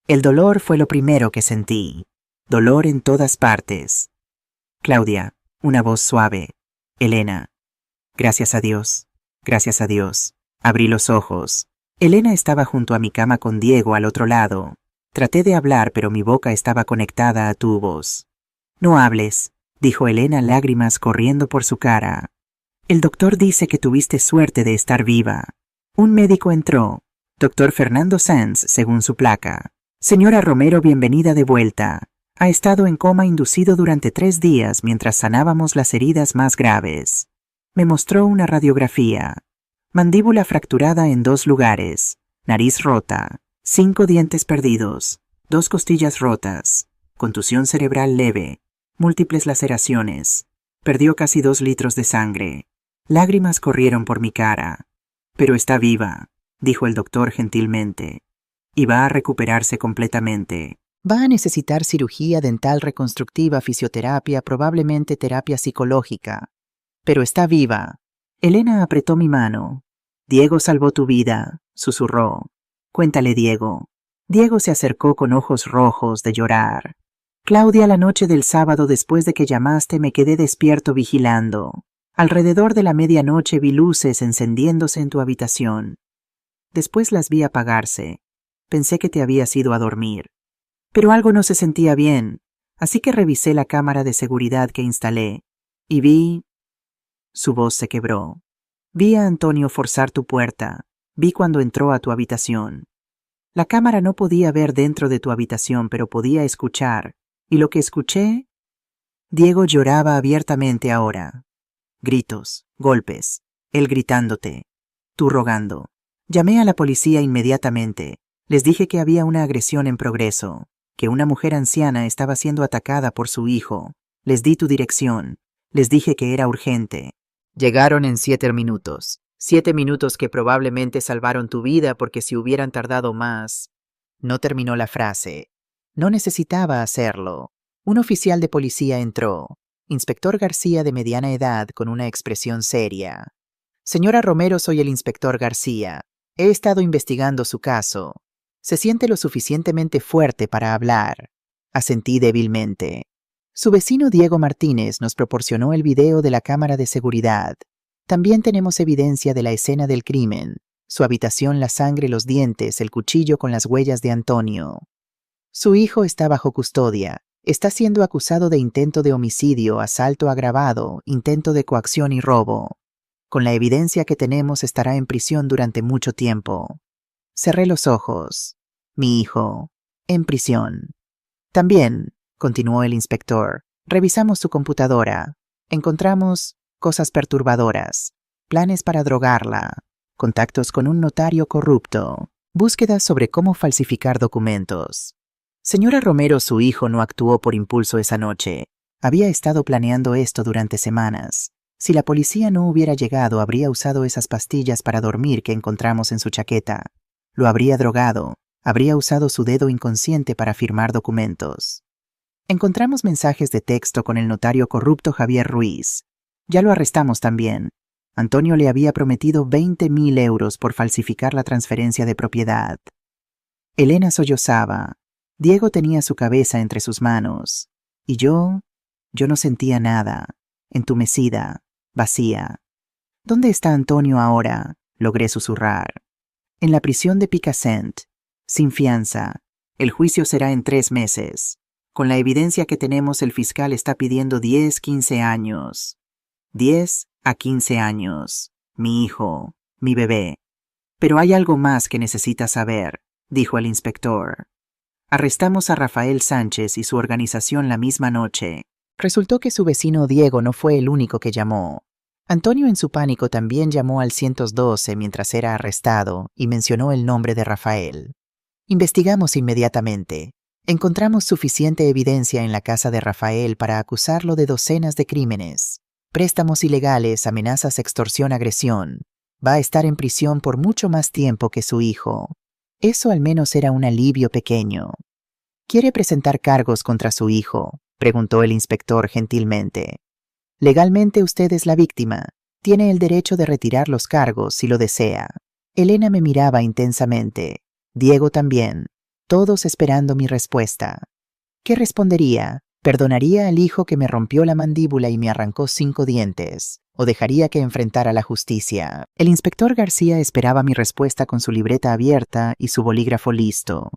S1: El dolor fue lo primero que sentí. Dolor en todas partes. «Claudia», una voz suave. «Elena». «Gracias a Dios. Gracias a Dios». Abrí los ojos. Elena estaba junto a mi cama con Diego al otro lado. Traté de hablar, pero mi boca estaba conectada a tubos. «No hables», dijo Elena, lágrimas corriendo por su cara. «El doctor dice que tuviste suerte de estar viva». Un médico entró. Doctor Fernando Sanz, según su placa. «Señora Romero, bienvenida de vuelta. Ha estado en coma inducido durante 3 días mientras sanábamos las heridas más graves». Me mostró una radiografía. Mandíbula fracturada en 2 lugares. Nariz rota. 5 dientes perdidos. 2 costillas rotas. Contusión cerebral leve. Múltiples laceraciones. Perdió casi 2 litros de sangre. Lágrimas corrieron por mi cara. «Pero está viva», dijo el doctor gentilmente. «Y va a recuperarse completamente. Va a necesitar cirugía dental reconstructiva, fisioterapia, probablemente terapia psicológica. Pero está viva». Elena apretó mi mano. «Diego salvó tu vida», susurró. «Cuéntale, Diego». Diego se acercó con ojos rojos de llorar. «Claudia, la noche del sábado después de que llamaste me quedé despierto vigilando. Alrededor de la medianoche vi luces encendiéndose en tu habitación. Después las vi apagarse. Pensé que te habías ido a dormir. Pero algo no se sentía bien, así que revisé la cámara de seguridad que instalé y vi...». Su voz se quebró. «Vi a Antonio forzar tu puerta. Vi cuando entró a tu habitación. La cámara no podía ver dentro de tu habitación, pero podía escuchar. Y lo que escuché...». Diego lloraba abiertamente ahora. Gritos, golpes, él gritándote, tú rogando. Llamé a la policía inmediatamente. Les dije que había una agresión en progreso, que una mujer anciana estaba siendo atacada por su hijo. Les di tu dirección. Les dije que era urgente. Llegaron en 7 minutos. 7 minutos que probablemente salvaron tu vida, porque si hubieran tardado más... No terminó la frase. No necesitaba hacerlo. Un oficial de policía entró. Inspector García, de mediana edad, con una expresión seria. «Señora Romero, soy el inspector García. He estado investigando su caso. ¿Se siente lo suficientemente fuerte para hablar?». Asentí débilmente. Su vecino Diego Martínez nos proporcionó el video de la cámara de seguridad. También tenemos evidencia de la escena del crimen. Su habitación, la sangre, los dientes, el cuchillo con las huellas de Antonio. Su hijo está bajo custodia. Está siendo acusado de intento de homicidio, asalto agravado, intento de coacción y robo. Con la evidencia que tenemos estará en prisión durante mucho tiempo. Cerré los ojos. Mi hijo, en prisión. También, continuó el inspector, revisamos su computadora. Encontramos cosas perturbadoras, planes para drogarla, contactos con un notario corrupto, búsquedas sobre cómo falsificar documentos. Señora Romero, su hijo no actuó por impulso esa noche. Había estado planeando esto durante semanas. Si la policía no hubiera llegado, habría usado esas pastillas para dormir que encontramos en su chaqueta. Lo habría drogado, Habría usado su dedo inconsciente para firmar documentos. Encontramos mensajes de texto con el notario corrupto Javier Ruiz. Ya lo arrestamos también. Antonio le había prometido 20.000 euros por falsificar la transferencia de propiedad. Elena sollozaba. Diego tenía su cabeza entre sus manos. Y yo no sentía nada. Entumecida, vacía. ¿Dónde está Antonio ahora?, logré susurrar. En la prisión de Picassent, sin fianza. El juicio será en 3 meses. Con la evidencia que tenemos, el fiscal está pidiendo 10-15 años. 10 a 15 años. Mi hijo, mi bebé. Pero hay algo más que necesita saber, dijo el inspector. Arrestamos a Rafael Sánchez y su organización la misma noche. Resultó que su vecino Diego no fue el único que llamó. Antonio, en su pánico, también llamó al 112 mientras era arrestado y mencionó el nombre de Rafael. Investigamos inmediatamente. Encontramos suficiente evidencia en la casa de Rafael para acusarlo de docenas de crímenes. Préstamos ilegales, amenazas, extorsión, agresión. Va a estar en prisión por mucho más tiempo que su hijo. Eso al menos era un alivio pequeño. ¿Quiere presentar cargos contra su hijo?, preguntó el inspector gentilmente. Legalmente usted es la víctima. Tiene el derecho de retirar los cargos si lo desea. Elena me miraba intensamente. Diego también. Todos esperando mi respuesta. ¿Qué respondería? ¿Perdonaría al hijo que me rompió la mandíbula y me arrancó 5 dientes? ¿O dejaría que enfrentara la justicia? El inspector García esperaba mi respuesta con su libreta abierta y su bolígrafo listo.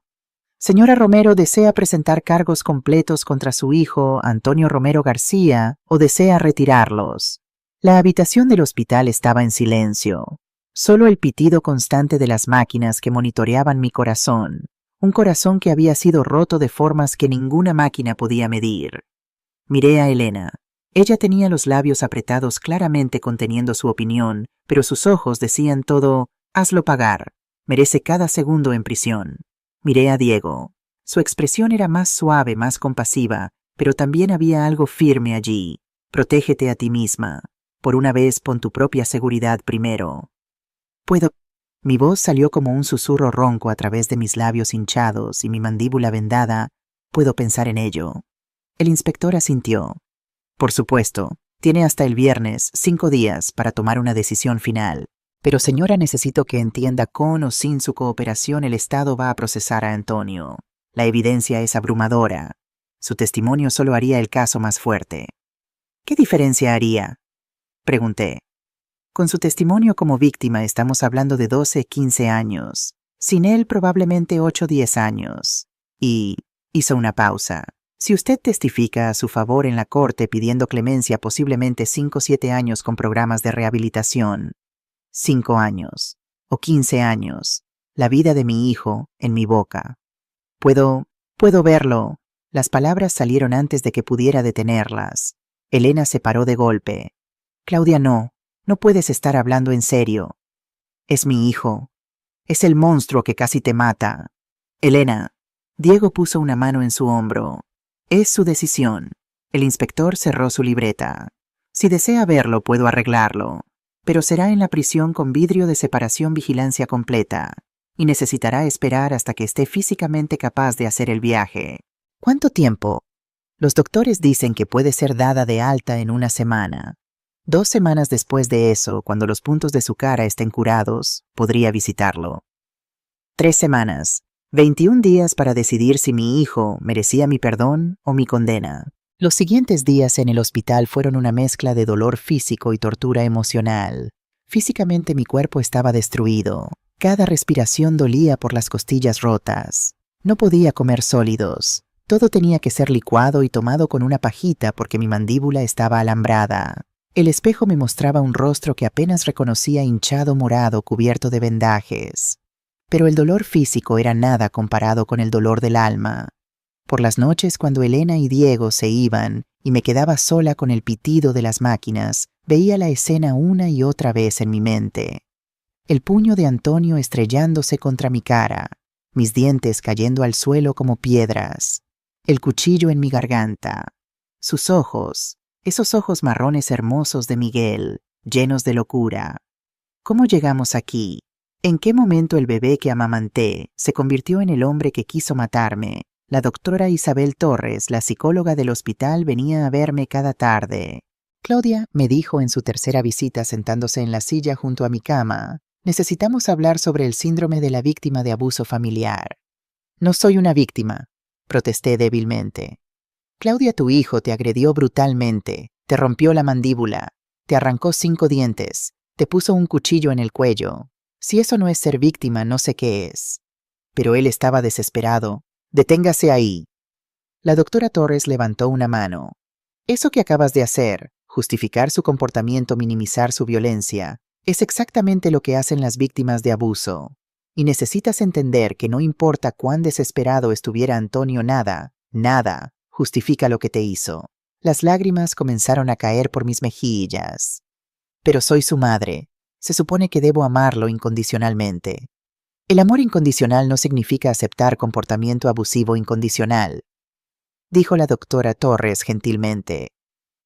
S1: Señora Romero, ¿desea presentar cargos completos contra su hijo, Antonio Romero García, o desea retirarlos? La habitación del hospital estaba en silencio. Solo el pitido constante de las máquinas que monitoreaban mi corazón. Un corazón que había sido roto de formas que ninguna máquina podía medir. Miré a Elena. Ella tenía los labios apretados, claramente conteniendo su opinión, pero sus ojos decían todo: hazlo pagar. Merece cada segundo en prisión. Miré a Diego. Su expresión era más suave, más compasiva, pero también había algo firme allí. Protégete a ti misma. Por una vez pon tu propia seguridad primero. Puedo. Mi voz salió como un susurro ronco a través de mis labios hinchados y mi mandíbula vendada. Puedo pensar en ello. El inspector asintió. Por supuesto, tiene hasta el viernes 5 días para tomar una decisión final. Pero señora, necesito que entienda, con o sin su cooperación el Estado va a procesar a Antonio. La evidencia es abrumadora. Su testimonio solo haría el caso más fuerte. ¿Qué diferencia haría?, pregunté. Con su testimonio como víctima estamos hablando de 12-15 años. Sin él probablemente 8-10 años. Y hizo una pausa. Si usted testifica a su favor en la corte pidiendo clemencia, posiblemente 5-7 años con programas de rehabilitación. 5 años, o 15 años, la vida de mi hijo en mi boca. Puedo verlo. Las palabras salieron antes de que pudiera detenerlas. Elena se paró de golpe. Claudia, no puedes estar hablando en serio. Es mi hijo. Es el monstruo que casi te mata. Elena. Diego puso una mano en su hombro. Es su decisión. El inspector cerró su libreta. Si desea verlo, puedo arreglarlo. Pero será en la prisión con vidrio de separación, vigilancia completa, y necesitará esperar hasta que esté físicamente capaz de hacer el viaje. ¿Cuánto tiempo? Los doctores dicen que puede ser dada de alta en 1 semana. 2 semanas después de eso, cuando los puntos de su cara estén curados, podría visitarlo. 3 semanas, 21 días para decidir si mi hijo merecía mi perdón o mi condena. Los siguientes días en el hospital fueron una mezcla de dolor físico y tortura emocional. Físicamente mi cuerpo estaba destruido. Cada respiración dolía por las costillas rotas. No podía comer sólidos. Todo tenía que ser licuado y tomado con una pajita porque mi mandíbula estaba alambrada. El espejo me mostraba un rostro que apenas reconocía, hinchado, morado, cubierto de vendajes. Pero el dolor físico era nada comparado con el dolor del alma. Por las noches, cuando Elena y Diego se iban y me quedaba sola con el pitido de las máquinas, veía la escena una y otra vez en mi mente. El puño de Antonio estrellándose contra mi cara, mis dientes cayendo al suelo como piedras, el cuchillo en mi garganta, sus ojos, esos ojos marrones hermosos de Miguel, llenos de locura. ¿Cómo llegamos aquí? ¿En qué momento el bebé que amamanté se convirtió en el hombre que quiso matarme? La doctora Isabel Torres, la psicóloga del hospital, venía a verme cada tarde. Claudia me dijo en su tercera visita sentándose en la silla junto a mi cama: necesitamos hablar sobre el síndrome de la víctima de abuso familiar. No soy una víctima, protesté débilmente. Claudia, tu hijo te agredió brutalmente, te rompió la mandíbula, te arrancó 5 dientes, te puso un cuchillo en el cuello. Si eso no es ser víctima, no sé qué es. Pero él estaba desesperado. Deténgase ahí. La doctora Torres levantó una mano. Eso que acabas de hacer, justificar su comportamiento, minimizar su violencia, es exactamente lo que hacen las víctimas de abuso. Y necesitas entender que no importa cuán desesperado estuviera Antonio, nada justifica lo que te hizo. Las lágrimas comenzaron a caer por mis mejillas. Pero soy su madre. Se supone que debo amarlo incondicionalmente. El amor incondicional no significa aceptar comportamiento abusivo incondicional, dijo la doctora Torres gentilmente.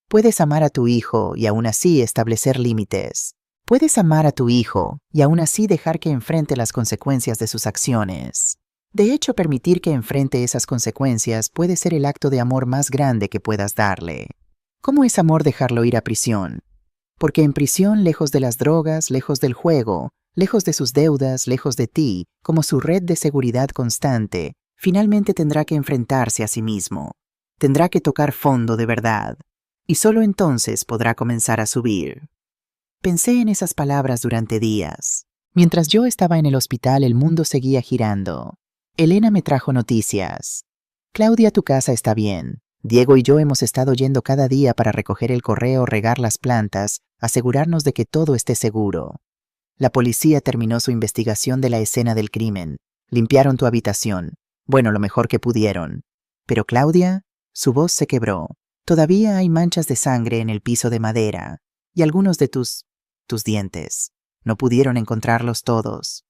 S1: Puedes amar a tu hijo y aún así establecer límites. Puedes amar a tu hijo y aún así dejar que enfrente las consecuencias de sus acciones. De hecho, permitir que enfrente esas consecuencias puede ser el acto de amor más grande que puedas darle. ¿Cómo es amor dejarlo ir a prisión? Porque en prisión, lejos de las drogas, lejos del juego, lejos de sus deudas, lejos de ti, como su red de seguridad constante, finalmente tendrá que enfrentarse a sí mismo. Tendrá que tocar fondo de verdad. Y solo entonces podrá comenzar a subir. Pensé en esas palabras durante días. Mientras yo estaba en el hospital, el mundo seguía girando. Elena me trajo noticias. Claudia, tu casa está bien. Diego y yo hemos estado yendo cada día para recoger el correo, regar las plantas, asegurarnos de que todo esté seguro. La policía terminó su investigación de la escena del crimen. Limpiaron tu habitación. Bueno, lo mejor que pudieron. Pero Claudia, su voz se quebró. Todavía hay manchas de sangre en el piso de madera. Y algunos de tus dientes. No pudieron encontrarlos todos.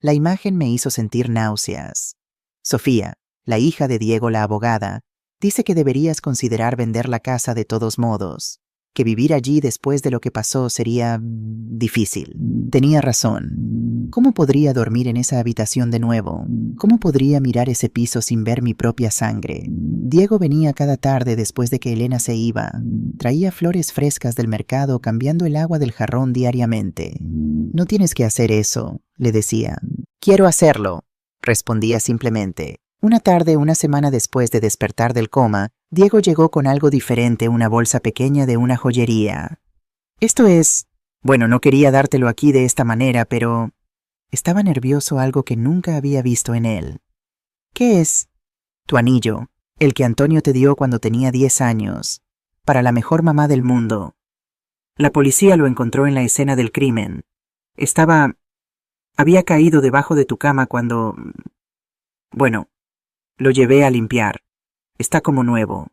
S1: La imagen me hizo sentir náuseas. Sofía, la hija de Diego, la abogada, dice que deberías considerar vender la casa de todos modos, que vivir allí después de lo que pasó sería difícil. Tenía razón. ¿Cómo podría dormir en esa habitación de nuevo? ¿Cómo podría mirar ese piso sin ver mi propia sangre? Diego venía cada tarde después de que Elena se iba. Traía flores frescas del mercado, cambiando el agua del jarrón diariamente. No tienes que hacer eso, le decía. Quiero hacerlo, respondía simplemente. Una tarde, una semana después de despertar del coma, Diego llegó con algo diferente, una bolsa pequeña de una joyería. Esto es... Bueno, no quería dártelo aquí de esta manera, pero... Estaba nervioso, algo que nunca había visto en él. ¿Qué es? Tu anillo, el que Antonio te dio cuando tenía 10 años, para la mejor mamá del mundo. La policía lo encontró en la escena del crimen. Había caído debajo de tu cama cuando... Bueno, lo llevé a limpiar. Está como nuevo.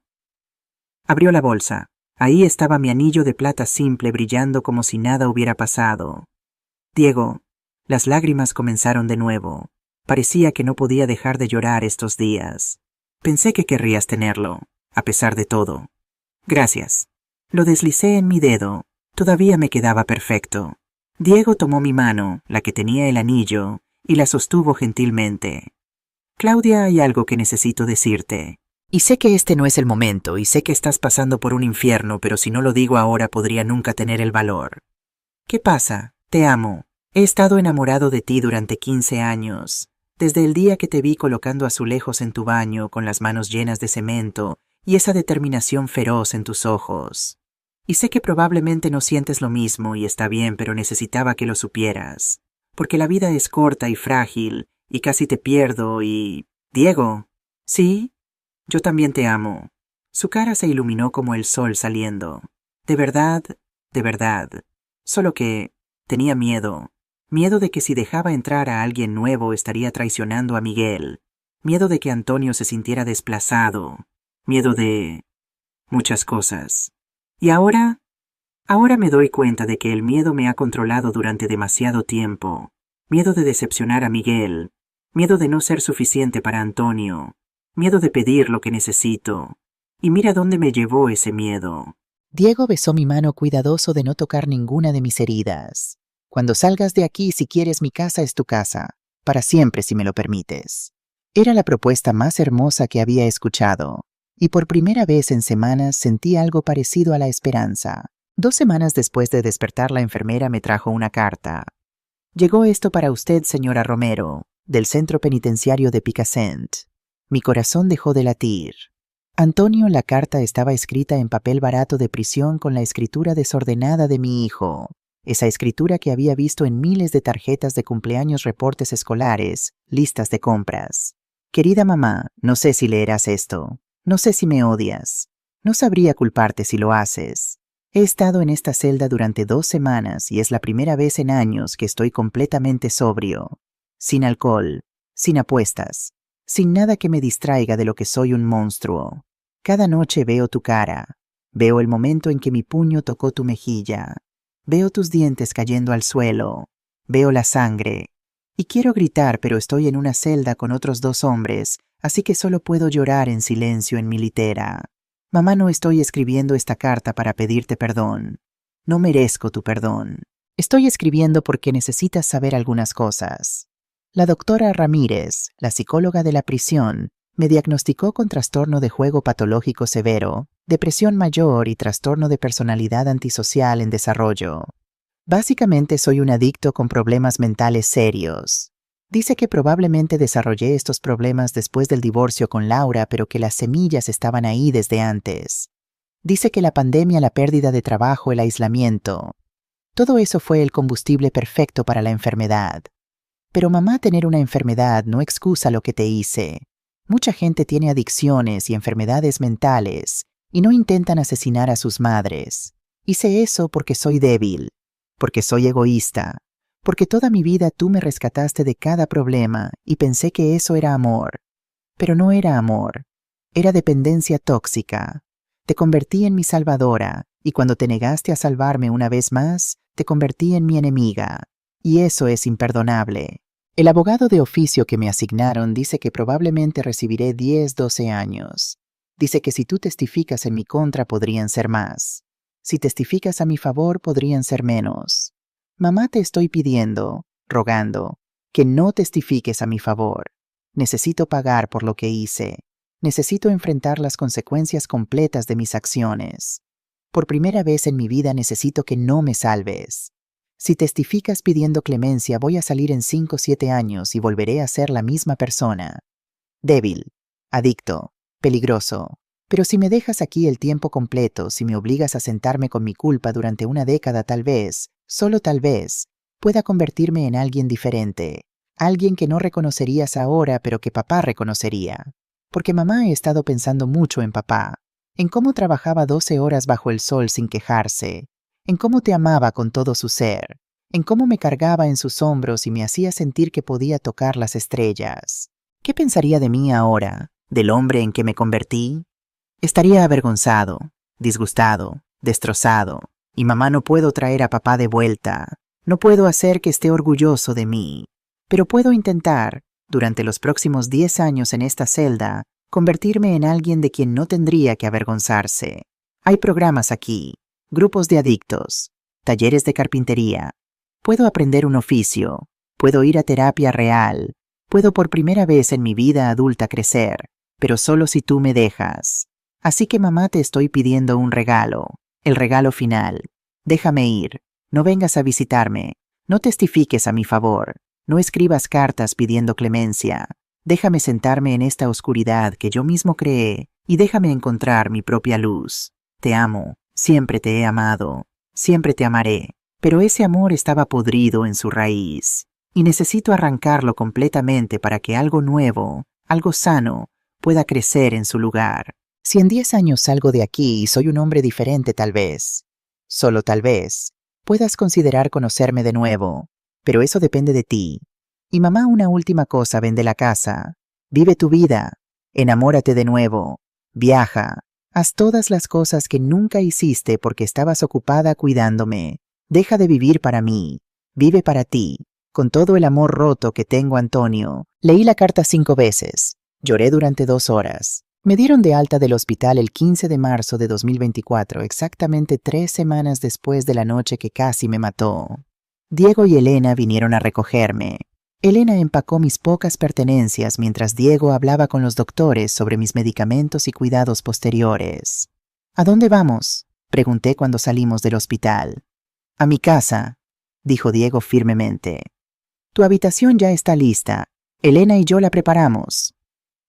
S1: Abrió la bolsa. Ahí estaba mi anillo de plata simple brillando como si nada hubiera pasado. Diego, las lágrimas comenzaron de nuevo. Parecía que no podía dejar de llorar estos días. Pensé que querrías tenerlo, a pesar de todo. Gracias. Lo deslicé en mi dedo. Todavía me quedaba perfecto. Diego tomó mi mano, la que tenía el anillo, y la sostuvo gentilmente. Claudia, hay algo que necesito decirte. Y sé que este no es el momento, y sé que estás pasando por un infierno, pero si no lo digo ahora podría nunca tener el valor. ¿Qué pasa? Te amo. He estado enamorado de ti durante 15 años. Desde el día que te vi colocando azulejos en tu baño, con las manos llenas de cemento, y esa determinación feroz en tus ojos. Y sé que probablemente no sientes lo mismo, y está bien, pero necesitaba que lo supieras. Porque la vida es corta y frágil, y casi te pierdo, y... Diego, ¿sí? Yo también te amo. Su cara se iluminó como el sol saliendo. De verdad, de verdad. Solo que tenía miedo. Miedo de que si dejaba entrar a alguien nuevo estaría traicionando a Miguel. Miedo de que Antonio se sintiera desplazado. Miedo de... muchas cosas. Y ahora me doy cuenta de que el miedo me ha controlado durante demasiado tiempo. Miedo de decepcionar a Miguel. Miedo de no ser suficiente para Antonio. Miedo de pedir lo que necesito. Y mira dónde me llevó ese miedo. Diego besó mi mano cuidadoso de no tocar ninguna de mis heridas. Cuando salgas de aquí, si quieres, mi casa es tu casa, para siempre si me lo permites. Era la propuesta más hermosa que había escuchado, y por primera vez en semanas sentí algo parecido a la esperanza. 2 semanas después de despertar, la enfermera me trajo una carta. Llegó esto para usted, señora Romero, del centro penitenciario de Picassent. Mi corazón dejó de latir. Antonio, la carta estaba escrita en papel barato de prisión con la escritura desordenada de mi hijo. Esa escritura que había visto en miles de tarjetas de cumpleaños, reportes escolares, listas de compras. Querida mamá, no sé si leerás esto. No sé si me odias. No sabría culparte si lo haces. He estado en esta celda durante 2 semanas y es la primera vez en años que estoy completamente sobrio. Sin alcohol, sin apuestas, sin nada que me distraiga de lo que soy, un monstruo. Cada noche veo tu cara. Veo el momento en que mi puño tocó tu mejilla. Veo tus dientes cayendo al suelo. Veo la sangre. Y quiero gritar, pero estoy en una celda con otros 2 hombres, así que solo puedo llorar en silencio en mi litera. Mamá, no estoy escribiendo esta carta para pedirte perdón. No merezco tu perdón. Estoy escribiendo porque necesitas saber algunas cosas. La doctora Ramírez, la psicóloga de la prisión, me diagnosticó con trastorno de juego patológico severo, depresión mayor y trastorno de personalidad antisocial en desarrollo. Básicamente soy un adicto con problemas mentales serios. Dice que probablemente desarrollé estos problemas después del divorcio con Laura, pero que las semillas estaban ahí desde antes. Dice que la pandemia, la pérdida de trabajo, el aislamiento, todo eso fue el combustible perfecto para la enfermedad. Pero mamá, tener una enfermedad no excusa lo que te hice. Mucha gente tiene adicciones y enfermedades mentales y no intentan asesinar a sus madres. Hice eso porque soy débil, porque soy egoísta, porque toda mi vida tú me rescataste de cada problema y pensé que eso era amor. Pero no era amor, era dependencia tóxica. Te convertí en mi salvadora y cuando te negaste a salvarme una vez más, te convertí en mi enemiga. Y eso es imperdonable. El abogado de oficio que me asignaron dice que probablemente recibiré 10-12 años. Dice que si tú testificas en mi contra podrían ser más. Si testificas a mi favor podrían ser menos. Mamá, te estoy pidiendo, rogando, que no testifiques a mi favor. Necesito pagar por lo que hice. Necesito enfrentar las consecuencias completas de mis acciones. Por primera vez en mi vida necesito que no me salves. Si testificas pidiendo clemencia, voy a salir en 5 o 7 años y volveré a ser la misma persona. Débil, adicto, peligroso. Pero si me dejas aquí el tiempo completo, si me obligas a sentarme con mi culpa durante 1 década, tal vez, solo tal vez, pueda convertirme en alguien diferente. Alguien que no reconocerías ahora, pero que papá reconocería. Porque mamá, he estado pensando mucho en papá, en cómo trabajaba 12 horas bajo el sol sin quejarse, en cómo te amaba con todo su ser, en cómo me cargaba en sus hombros y me hacía sentir que podía tocar las estrellas. ¿Qué pensaría de mí ahora, del hombre en que me convertí? Estaría avergonzado, disgustado, destrozado, y mamá, no puedo traer a papá de vuelta, no puedo hacer que esté orgulloso de mí, pero puedo intentar, durante los próximos 10 años en esta celda, convertirme en alguien de quien no tendría que avergonzarse. Hay programas aquí, grupos de adictos, talleres de carpintería. Puedo aprender un oficio, puedo ir a terapia real, puedo por primera vez en mi vida adulta crecer, pero solo si tú me dejas. Así que mamá, te estoy pidiendo un regalo, el regalo final. Déjame ir, no vengas a visitarme, no testifiques a mi favor, no escribas cartas pidiendo clemencia. Déjame sentarme en esta oscuridad que yo mismo creé y déjame encontrar mi propia luz. Te amo. Siempre te he amado, siempre te amaré, pero ese amor estaba podrido en su raíz, y necesito arrancarlo completamente para que algo nuevo, algo sano, pueda crecer en su lugar. Si en 10 años salgo de aquí y soy un hombre diferente, tal vez, solo tal vez, puedas considerar conocerme de nuevo, pero eso depende de ti. Y mamá, una última cosa, vende la casa, vive tu vida, enamórate de nuevo, viaja. Haz todas las cosas que nunca hiciste porque estabas ocupada cuidándome. Deja de vivir para mí. Vive para ti. Con todo el amor roto que tengo, Antonio. Leí la carta 5 veces. Lloré durante 2 horas. Me dieron de alta del hospital el 15 de marzo de 2024, exactamente 3 semanas después de la noche que casi me mató. Diego y Elena vinieron a recogerme. Elena empacó mis pocas pertenencias mientras Diego hablaba con los doctores sobre mis medicamentos y cuidados posteriores. ¿A dónde vamos?, pregunté cuando salimos del hospital. A mi casa, dijo Diego firmemente. Tu habitación ya está lista. Elena y yo la preparamos.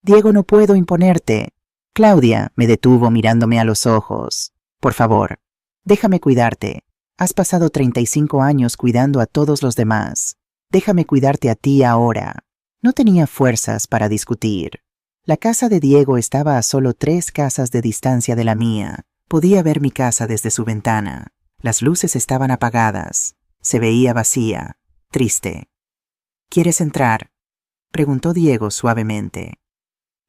S1: Diego, no puedo imponerte. Claudia me detuvo mirándome a los ojos. Por favor, déjame cuidarte. Has pasado 35 años cuidando a todos los demás. Déjame cuidarte a ti ahora. No tenía fuerzas para discutir. La casa de Diego estaba a solo 3 casas de distancia de la mía. Podía ver mi casa desde su ventana. Las luces estaban apagadas. Se veía vacía, triste. ¿Quieres entrar?, preguntó Diego suavemente.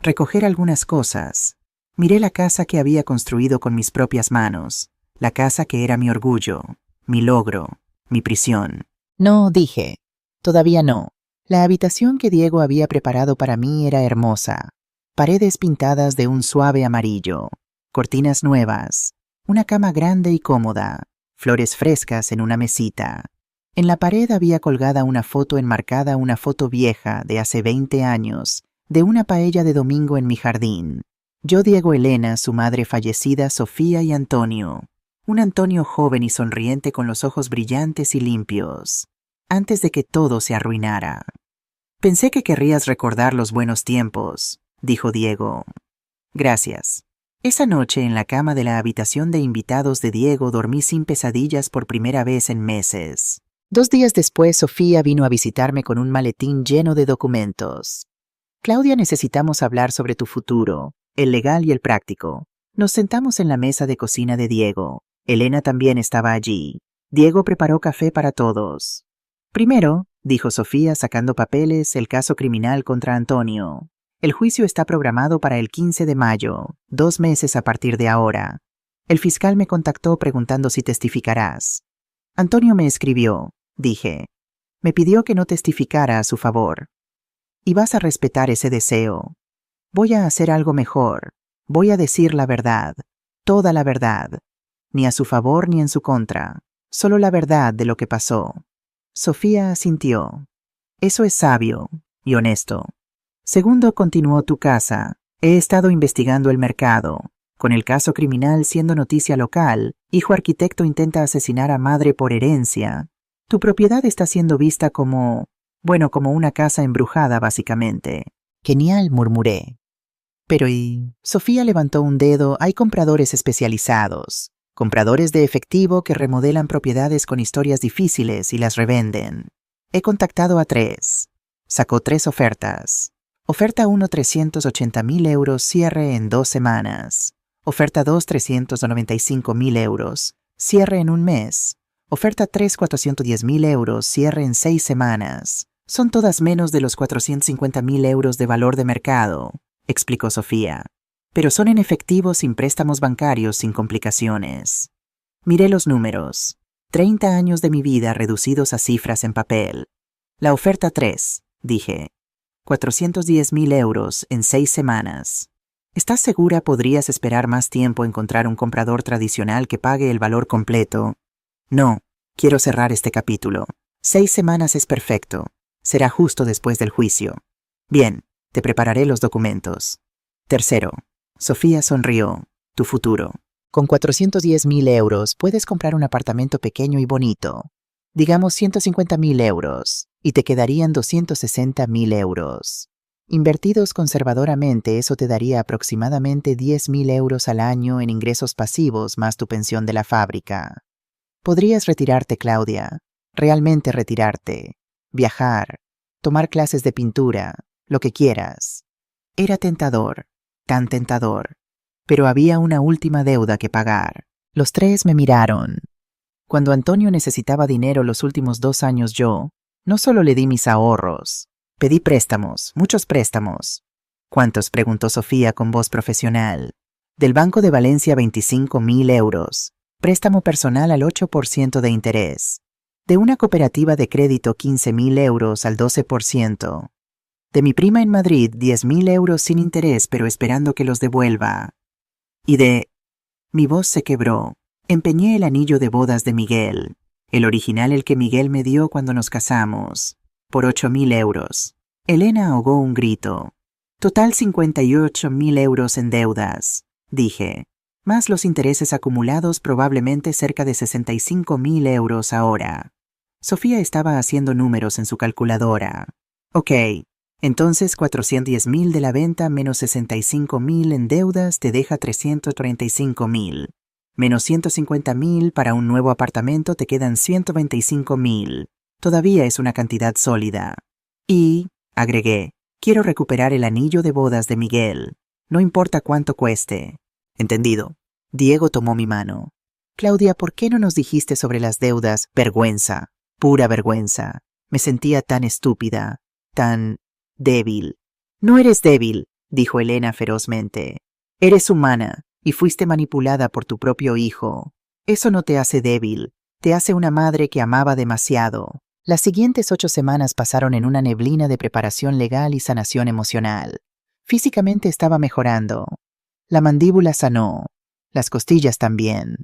S1: Recoger algunas cosas. Miré la casa que había construido con mis propias manos. La casa que era mi orgullo, mi logro, mi prisión. No, dije. Todavía no. La habitación que Diego había preparado para mí era hermosa. Paredes pintadas de un suave amarillo, cortinas nuevas, una cama grande y cómoda, flores frescas en una mesita. En la pared había colgada una foto enmarcada, una foto vieja de hace 20 años, de una paella de domingo en mi jardín. Yo, Diego, Elena, su madre fallecida, Sofía y Antonio. Un Antonio joven y sonriente con los ojos brillantes y limpios, antes de que todo se arruinara. Pensé que querrías recordar los buenos tiempos, dijo Diego. Gracias. Esa noche en la cama de la habitación de invitados de Diego dormí sin pesadillas por primera vez en meses. 2 días después, Sofía vino a visitarme con un maletín lleno de documentos. Claudia, necesitamos hablar sobre tu futuro, el legal y el práctico. Nos sentamos en la mesa de cocina de Diego. Elena también estaba allí. Diego preparó café para todos. Primero, dijo Sofía sacando papeles, el caso criminal contra Antonio. El juicio está programado para el 15 de mayo, 2 meses a partir de ahora. El fiscal me contactó preguntando si testificarás. Antonio me escribió, dije. Me pidió que no testificara a su favor. Y vas a respetar ese deseo. Voy a hacer algo mejor. Voy a decir la verdad, toda la verdad. Ni a su favor ni en su contra. Solo la verdad de lo que pasó. Sofía asintió. Eso es sabio y honesto. Segundo, continuó, tu casa. He estado investigando el mercado. Con el caso criminal siendo noticia local, hijo arquitecto intenta asesinar a madre por herencia. Tu propiedad está siendo vista como, como una casa embrujada, básicamente. Genial, murmuré. Pero ¿y? Sofía levantó un dedo. Hay compradores especializados. Compradores de efectivo que remodelan propiedades con historias difíciles y las revenden. He contactado a 3. Sacó 3 ofertas. Oferta 1, 380.000 euros, cierre en 2 semanas. Oferta 2, 395.000 euros, cierre en 1 mes. Oferta 3, 410.000 euros, cierre en 6 semanas. Son todas menos de los 450.000 euros de valor de mercado, explicó Sofía. Pero son en efectivo sin préstamos bancarios, sin complicaciones. Miré los números. 30 años de mi vida reducidos a cifras en papel. La oferta 3, dije. 410.000 euros en 6 semanas. ¿Estás segura podrías esperar más tiempo encontrar un comprador tradicional que pague el valor completo? No, quiero cerrar este capítulo. 6 semanas es perfecto. Será justo después del juicio. Bien, te prepararé los documentos. Tercero. Sofía sonrió. Tu futuro. Con 410.000 euros puedes comprar un apartamento pequeño y bonito. Digamos 150.000 euros. Y te quedarían 260.000 euros. Invertidos conservadoramente, eso te daría aproximadamente 10.000 euros al año en ingresos pasivos más tu pensión de la fábrica. Podrías retirarte, Claudia. Realmente retirarte. Viajar. Tomar clases de pintura. Lo que quieras. Era tentador. Tan tentador. Pero había una última deuda que pagar. Los 3 me miraron. Cuando Antonio necesitaba dinero los últimos 2 años yo, no solo le di mis ahorros, pedí préstamos, muchos préstamos. ¿Cuántos?, preguntó Sofía con voz profesional. Del Banco de Valencia 25.000 euros, préstamo personal al 8% de interés. De una cooperativa de crédito 15.000 euros al 12%. De mi prima en Madrid 10.000 euros sin interés pero esperando que los devuelva. Y de... Mi voz se quebró. Empeñé el anillo de bodas de Miguel. El original, el que Miguel me dio cuando nos casamos, por 8.000 euros. Elena ahogó un grito. Total 58.000 euros en deudas, dije. Más los intereses acumulados, probablemente cerca de 65.000 euros ahora. Sofía estaba haciendo números en su calculadora. Ok, entonces 410.000 de la venta menos 65.000 en deudas te deja 335.000. Menos 150.000 para un nuevo apartamento te quedan 125.000. Todavía es una cantidad sólida. Y, agregué, quiero recuperar el anillo de bodas de Miguel. No importa cuánto cueste. Entendido. Diego tomó mi mano. Claudia, ¿por qué no nos dijiste sobre las deudas? Vergüenza. Pura vergüenza. Me sentía tan estúpida, tan débil. No eres débil, dijo Elena ferozmente. Eres humana y fuiste manipulada por tu propio hijo. Eso no te hace débil, te hace una madre que amaba demasiado. Las siguientes 8 semanas pasaron en una neblina de preparación legal y sanación emocional. Físicamente estaba mejorando. La mandíbula sanó, las costillas también.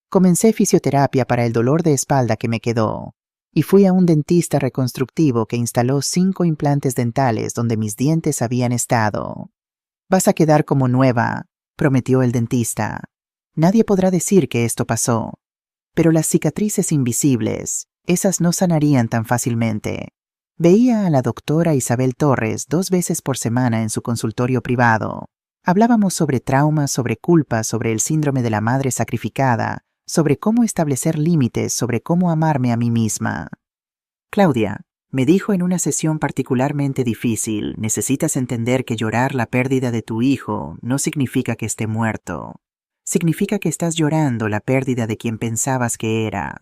S1: Comencé fisioterapia para el dolor de espalda que me quedó. Y fui a un dentista reconstructivo que instaló 5 implantes dentales donde mis dientes habían estado. Vas a quedar como nueva, prometió el dentista. Nadie podrá decir que esto pasó. Pero las cicatrices invisibles, esas no sanarían tan fácilmente. Veía a la doctora Isabel Torres 2 veces por semana en su consultorio privado. Hablábamos sobre traumas, sobre culpas, sobre el síndrome de la madre sacrificada, sobre cómo establecer límites, sobre cómo amarme a mí misma. Claudia, me dijo en una sesión particularmente difícil, necesitas entender que llorar la pérdida de tu hijo no significa que esté muerto. Significa que estás llorando la pérdida de quien pensabas que era,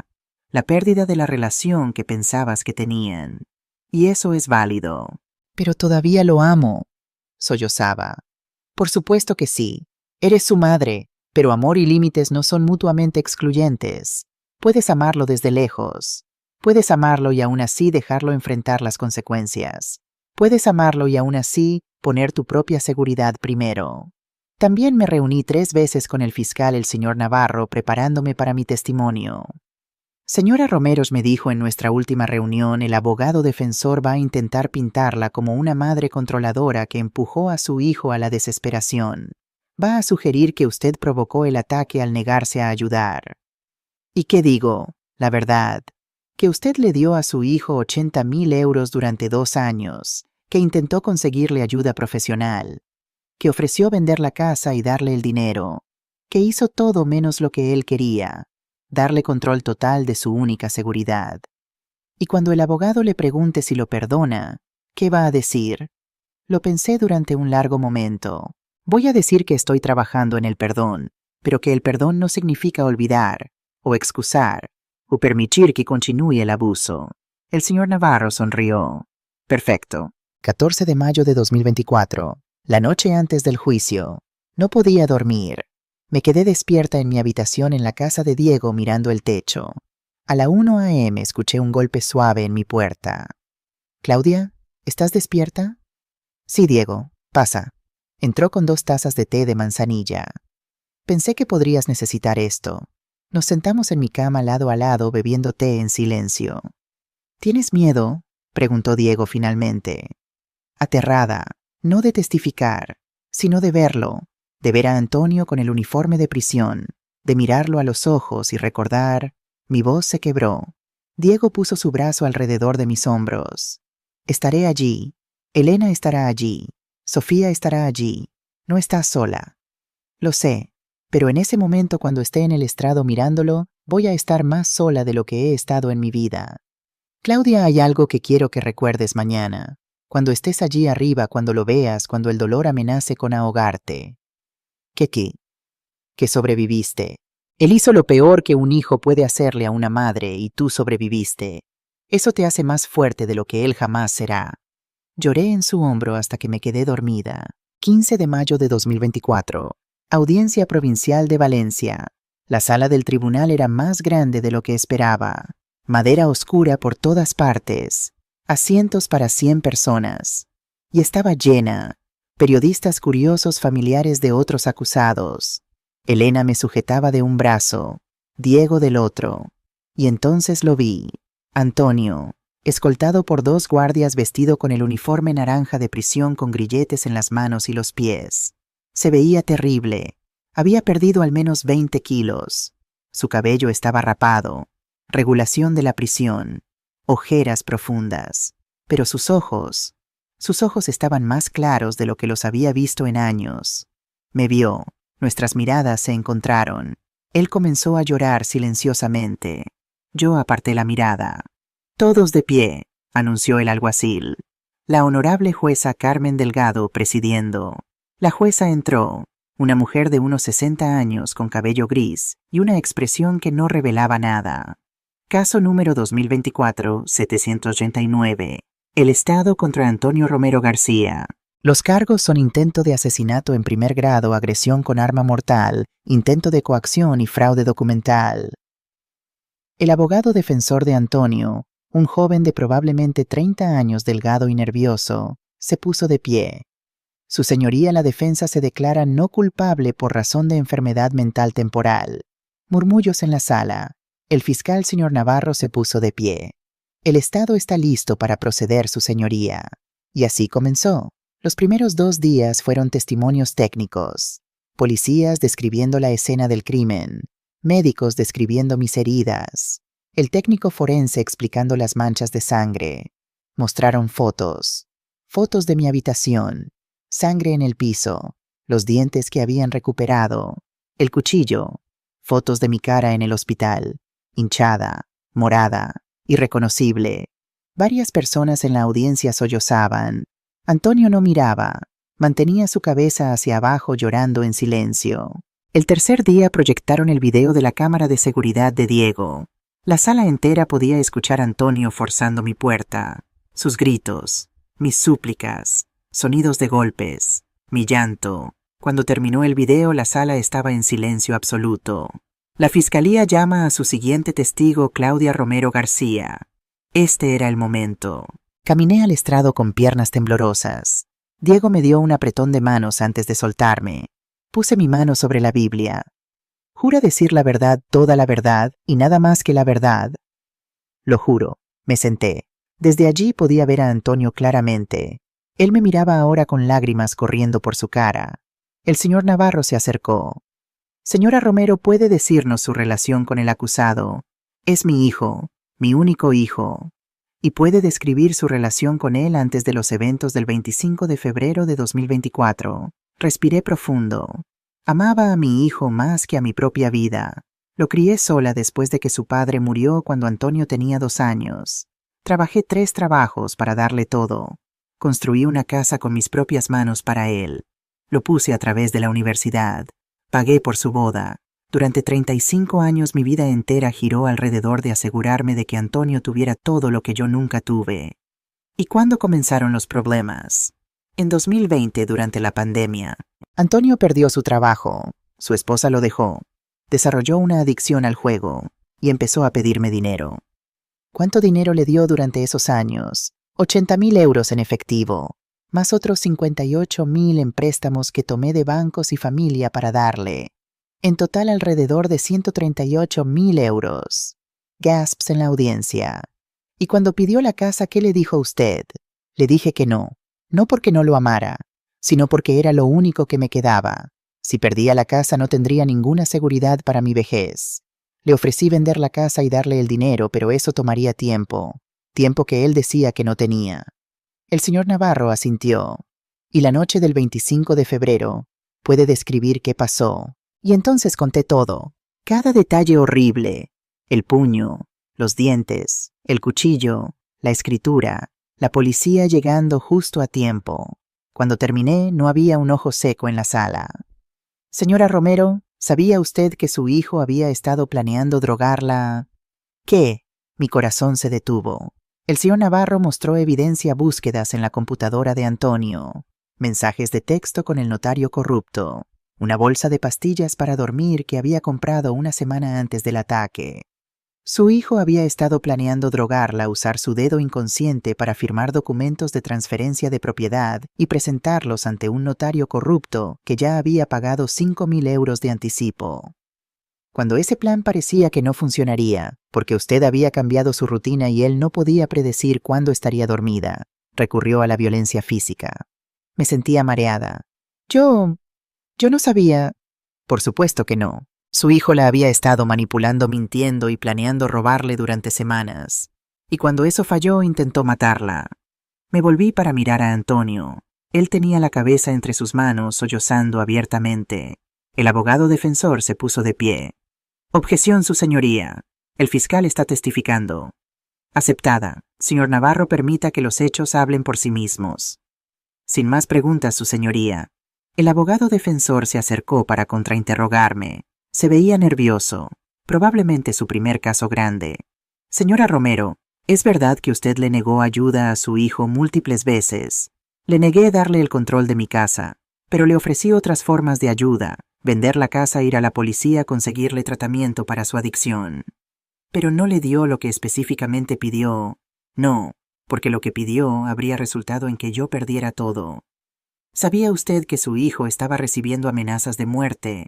S1: la pérdida de la relación que pensabas que tenían. Y eso es válido. Pero todavía lo amo, sollozaba. Por supuesto que sí. Eres su madre, pero amor y límites no son mutuamente excluyentes. Puedes amarlo desde lejos. Puedes amarlo y aún así dejarlo enfrentar las consecuencias. Puedes amarlo y aún así poner tu propia seguridad primero. También me reuní 3 veces con el fiscal, el señor Navarro, preparándome para mi testimonio. Señora Romeros, me dijo en nuestra última reunión, el abogado defensor va a intentar pintarla como una madre controladora que empujó a su hijo a la desesperación. Va a sugerir que usted provocó el ataque al negarse a ayudar. ¿Y qué digo? La verdad. Que usted le dio a su hijo 80.000 euros durante 2 años, que intentó conseguirle ayuda profesional, que ofreció vender la casa y darle el dinero, que hizo todo menos lo que él quería, darle control total de su única seguridad. Y cuando el abogado le pregunte si lo perdona, ¿qué va a decir? Lo pensé durante un largo momento. Voy a decir que estoy trabajando en el perdón, pero que el perdón no significa olvidar, o excusar, o permitir que continúe el abuso. El señor Navarro sonrió. Perfecto. 14 de mayo de 2024. La noche antes del juicio. No podía dormir. Me quedé despierta en mi habitación en la casa de Diego mirando el techo. A la 1 a.m. escuché un golpe suave en mi puerta. «Claudia, ¿estás despierta?» «Sí, Diego, pasa». Entró con 2 tazas de té de manzanilla. «Pensé que podrías necesitar esto». Nos sentamos en mi cama lado a lado bebiendo té en silencio. «¿Tienes miedo?», preguntó Diego finalmente. Aterrada, no de testificar, sino de verlo, de ver a Antonio con el uniforme de prisión, de mirarlo a los ojos y recordar. Mi voz se quebró. Diego puso su brazo alrededor de mis hombros. «Estaré allí. Elena estará allí. Sofía estará allí. No estás sola». «Lo sé, pero en ese momento, cuando esté en el estrado mirándolo, voy a estar más sola de lo que he estado en mi vida. Claudia, hay algo que quiero que recuerdes mañana. Cuando estés allí arriba, cuando lo veas, cuando el dolor amenace con ahogarte. ¿Qué? Que sobreviviste. Él hizo lo peor que un hijo puede hacerle a una madre y tú sobreviviste. Eso te hace más fuerte de lo que él jamás será». Lloré en su hombro hasta que me quedé dormida. 15 de mayo de 2024. Audiencia Provincial de Valencia. La sala del tribunal era más grande de lo que esperaba. Madera oscura por todas partes. Asientos para 100 personas. Y estaba llena. Periodistas curiosos, familiares de otros acusados. Elena me sujetaba de un brazo, Diego del otro. Y entonces lo vi. Antonio, escoltado por 2 guardias vestido con el uniforme naranja de prisión con grilletes en las manos y los pies. Se veía terrible. Había perdido al menos 20 kilos. Su cabello estaba rapado. Regulación de la prisión. Ojeras profundas. Pero sus ojos estaban más claros de lo que los había visto en años. Me vio. Nuestras miradas se encontraron. Él comenzó a llorar silenciosamente. Yo aparté la mirada. «Todos de pie», anunció el alguacil. La honorable jueza Carmen Delgado presidiendo. La jueza entró, una mujer de unos 60 años con cabello gris y una expresión que no revelaba nada. Caso número 2024-789. El Estado contra Antonio Romero García. Los cargos son intento de asesinato en primer grado, agresión con arma mortal, intento de coacción y fraude documental. El abogado defensor de Antonio, un joven de probablemente 30 años delgado y nervioso, se puso de pie. Su señoría la defensa se declara no culpable por razón de enfermedad mental temporal. Murmullos en la sala. El fiscal señor Navarro se puso de pie. El Estado está listo para proceder, su señoría. Y así comenzó. Los primeros 2 días fueron testimonios técnicos. Policías describiendo la escena del crimen. Médicos describiendo mis heridas. El técnico forense explicando las manchas de sangre. Mostraron fotos. Fotos de mi habitación. Sangre en el piso. Los dientes que habían recuperado. El cuchillo. Fotos de mi cara en el hospital. Hinchada, morada, irreconocible. Varias personas en la audiencia sollozaban. Antonio no miraba. Mantenía su cabeza hacia abajo llorando en silencio. El tercer día proyectaron el video de la cámara de seguridad de Diego. La sala entera podía escuchar a Antonio forzando mi puerta, sus gritos, mis súplicas, sonidos de golpes, mi llanto. Cuando terminó el video, la sala estaba en silencio absoluto. La fiscalía llama a su siguiente testigo, Claudia Romero García. Este era el momento. Caminé al estrado con piernas temblorosas. Diego me dio un apretón de manos antes de soltarme. Puse mi mano sobre la Biblia. ¿Jura decir la verdad, toda la verdad y nada más que la verdad? Lo juro. Me senté. Desde allí podía ver a Antonio claramente. Él me miraba ahora con lágrimas corriendo por su cara. El señor Navarro se acercó. Señora Romero, ¿puede decirnos su relación con el acusado? Es mi hijo, mi único hijo. ¿Y puede describir su relación con él antes de los eventos del 25 de febrero de 2024? Respiré profundo. Amaba a mi hijo más que a mi propia vida. Lo crié sola después de que su padre murió cuando Antonio tenía 2 años. Trabajé 3 trabajos para darle todo. Construí una casa con mis propias manos para él. Lo puse a través de la universidad. Pagué por su boda. Durante 35 años mi vida entera giró alrededor de asegurarme de que Antonio tuviera todo lo que yo nunca tuve. ¿Y cuándo comenzaron los problemas? En 2020, durante la pandemia. Antonio perdió su trabajo. Su esposa lo dejó. Desarrolló una adicción al juego y empezó a pedirme dinero. ¿Cuánto dinero le dio durante esos años? 80.000 euros en efectivo, más otros 58.000 en préstamos que tomé de bancos y familia para darle. En total alrededor de 138.000 euros. Gasps en la audiencia. Y cuando pidió la casa, ¿qué le dijo usted? Le dije que no. No porque no lo amara, sino porque era lo único que me quedaba. Si perdía la casa no tendría ninguna seguridad para mi vejez. Le ofrecí vender la casa y darle el dinero, pero eso tomaría tiempo. Tiempo que él decía que no tenía. El señor Navarro asintió. Y la noche del 25 de febrero, puede describir qué pasó. Y entonces conté todo. Cada detalle horrible. El puño, los dientes, el cuchillo, la escritura, la policía llegando justo a tiempo. Cuando terminé, no había un ojo seco en la sala. Señora Romero, ¿sabía usted que su hijo había estado planeando drogarla? ¿Qué? Mi corazón se detuvo. El señor Navarro mostró evidencia búsquedas en la computadora de Antonio. Mensajes de texto con el notario corrupto. Una bolsa de pastillas para dormir que había comprado una semana antes del ataque. Su hijo había estado planeando drogarla, usar su dedo inconsciente para firmar documentos de transferencia de propiedad y presentarlos ante un notario corrupto que ya había pagado 5.000 euros de anticipo. Cuando ese plan parecía que no funcionaría, porque usted había cambiado su rutina y él no podía predecir cuándo estaría dormida, recurrió a la violencia física. Me sentía mareada. Yo no sabía. Por supuesto que no. Su hijo la había estado manipulando, mintiendo y planeando robarle durante semanas. Y cuando eso falló, intentó matarla. Me volví para mirar a Antonio. Él tenía la cabeza entre sus manos, sollozando abiertamente. El abogado defensor se puso de pie. Objeción, su señoría. El fiscal está testificando. Aceptada. Señor Navarro, permita que los hechos hablen por sí mismos. Sin más preguntas, su señoría. El abogado defensor se acercó para contrainterrogarme. Se veía nervioso. Probablemente su primer caso grande. Señora Romero, ¿es verdad que usted le negó ayuda a su hijo múltiples veces? Le negué darle el control de mi casa, pero le ofrecí otras formas de ayuda. Vender la casa, ir a la policía, conseguirle tratamiento para su adicción. Pero no le dio lo que específicamente pidió. No, porque lo que pidió habría resultado en que yo perdiera todo. ¿Sabía usted que su hijo estaba recibiendo amenazas de muerte?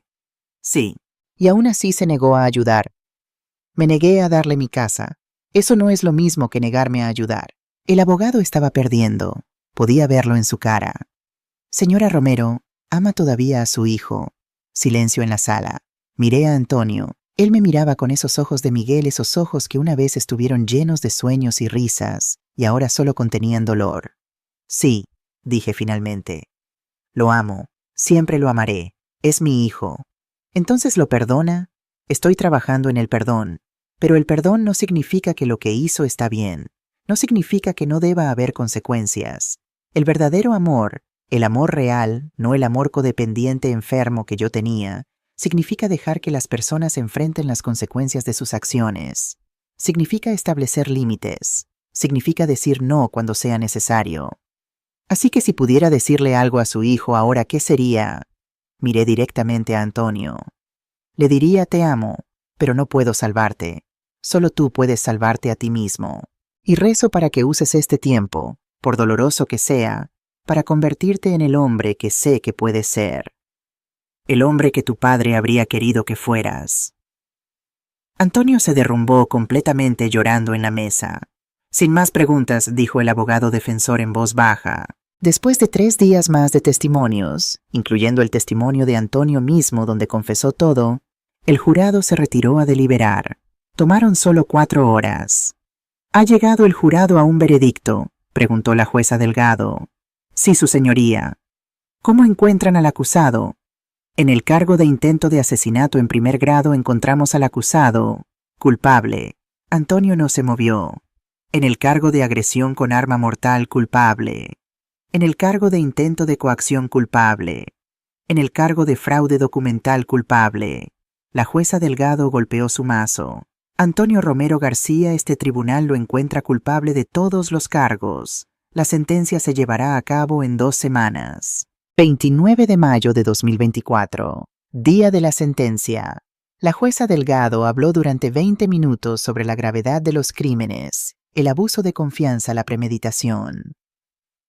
S1: Sí. Y aún así se negó a ayudar. Me negué a darle mi casa. Eso no es lo mismo que negarme a ayudar. El abogado estaba perdiendo. Podía verlo en su cara. Señora Romero, ¿ama todavía a su hijo? Silencio en la sala. Miré a Antonio. Él me miraba con esos ojos de Miguel, esos ojos que una vez estuvieron llenos de sueños y risas, y ahora solo contenían dolor. Sí, dije finalmente. Lo amo. Siempre lo amaré. Es mi hijo. ¿Entonces lo perdona? Estoy trabajando en el perdón. Pero el perdón no significa que lo que hizo está bien. No significa que no deba haber consecuencias. El verdadero amor, el amor real, no el amor codependiente enfermo que yo tenía, significa dejar que las personas enfrenten las consecuencias de sus acciones. Significa establecer límites. Significa decir no cuando sea necesario. Así que si pudiera decirle algo a su hijo ahora, ¿qué sería? Miré directamente a Antonio. Le diría te amo, pero no puedo salvarte. Solo tú puedes salvarte a ti mismo. Y rezo para que uses este tiempo, por doloroso que sea, para convertirte en el hombre que sé que puedes ser. El hombre que tu padre habría querido que fueras. Antonio se derrumbó completamente llorando en la mesa. Sin más preguntas, dijo el abogado defensor en voz baja. Después de 3 días más de testimonios, incluyendo el testimonio de Antonio mismo donde confesó todo, el jurado se retiró a deliberar. Tomaron solo 4 horas. ¿Ha llegado el jurado a un veredicto?, preguntó la jueza Delgado. Sí, su señoría. ¿Cómo encuentran al acusado? En el cargo de intento de asesinato en primer grado encontramos al acusado culpable. Antonio no se movió. En el cargo de agresión con arma mortal culpable. En el cargo de intento de coacción culpable. En el cargo de fraude documental culpable. La jueza Delgado golpeó su mazo. Antonio Romero García, este tribunal lo encuentra culpable de todos los cargos. La sentencia se llevará a cabo en 2 semanas. 29 de mayo de 2024. Día de la sentencia. La jueza Delgado habló durante 20 minutos sobre la gravedad de los crímenes, el abuso de confianza, la premeditación.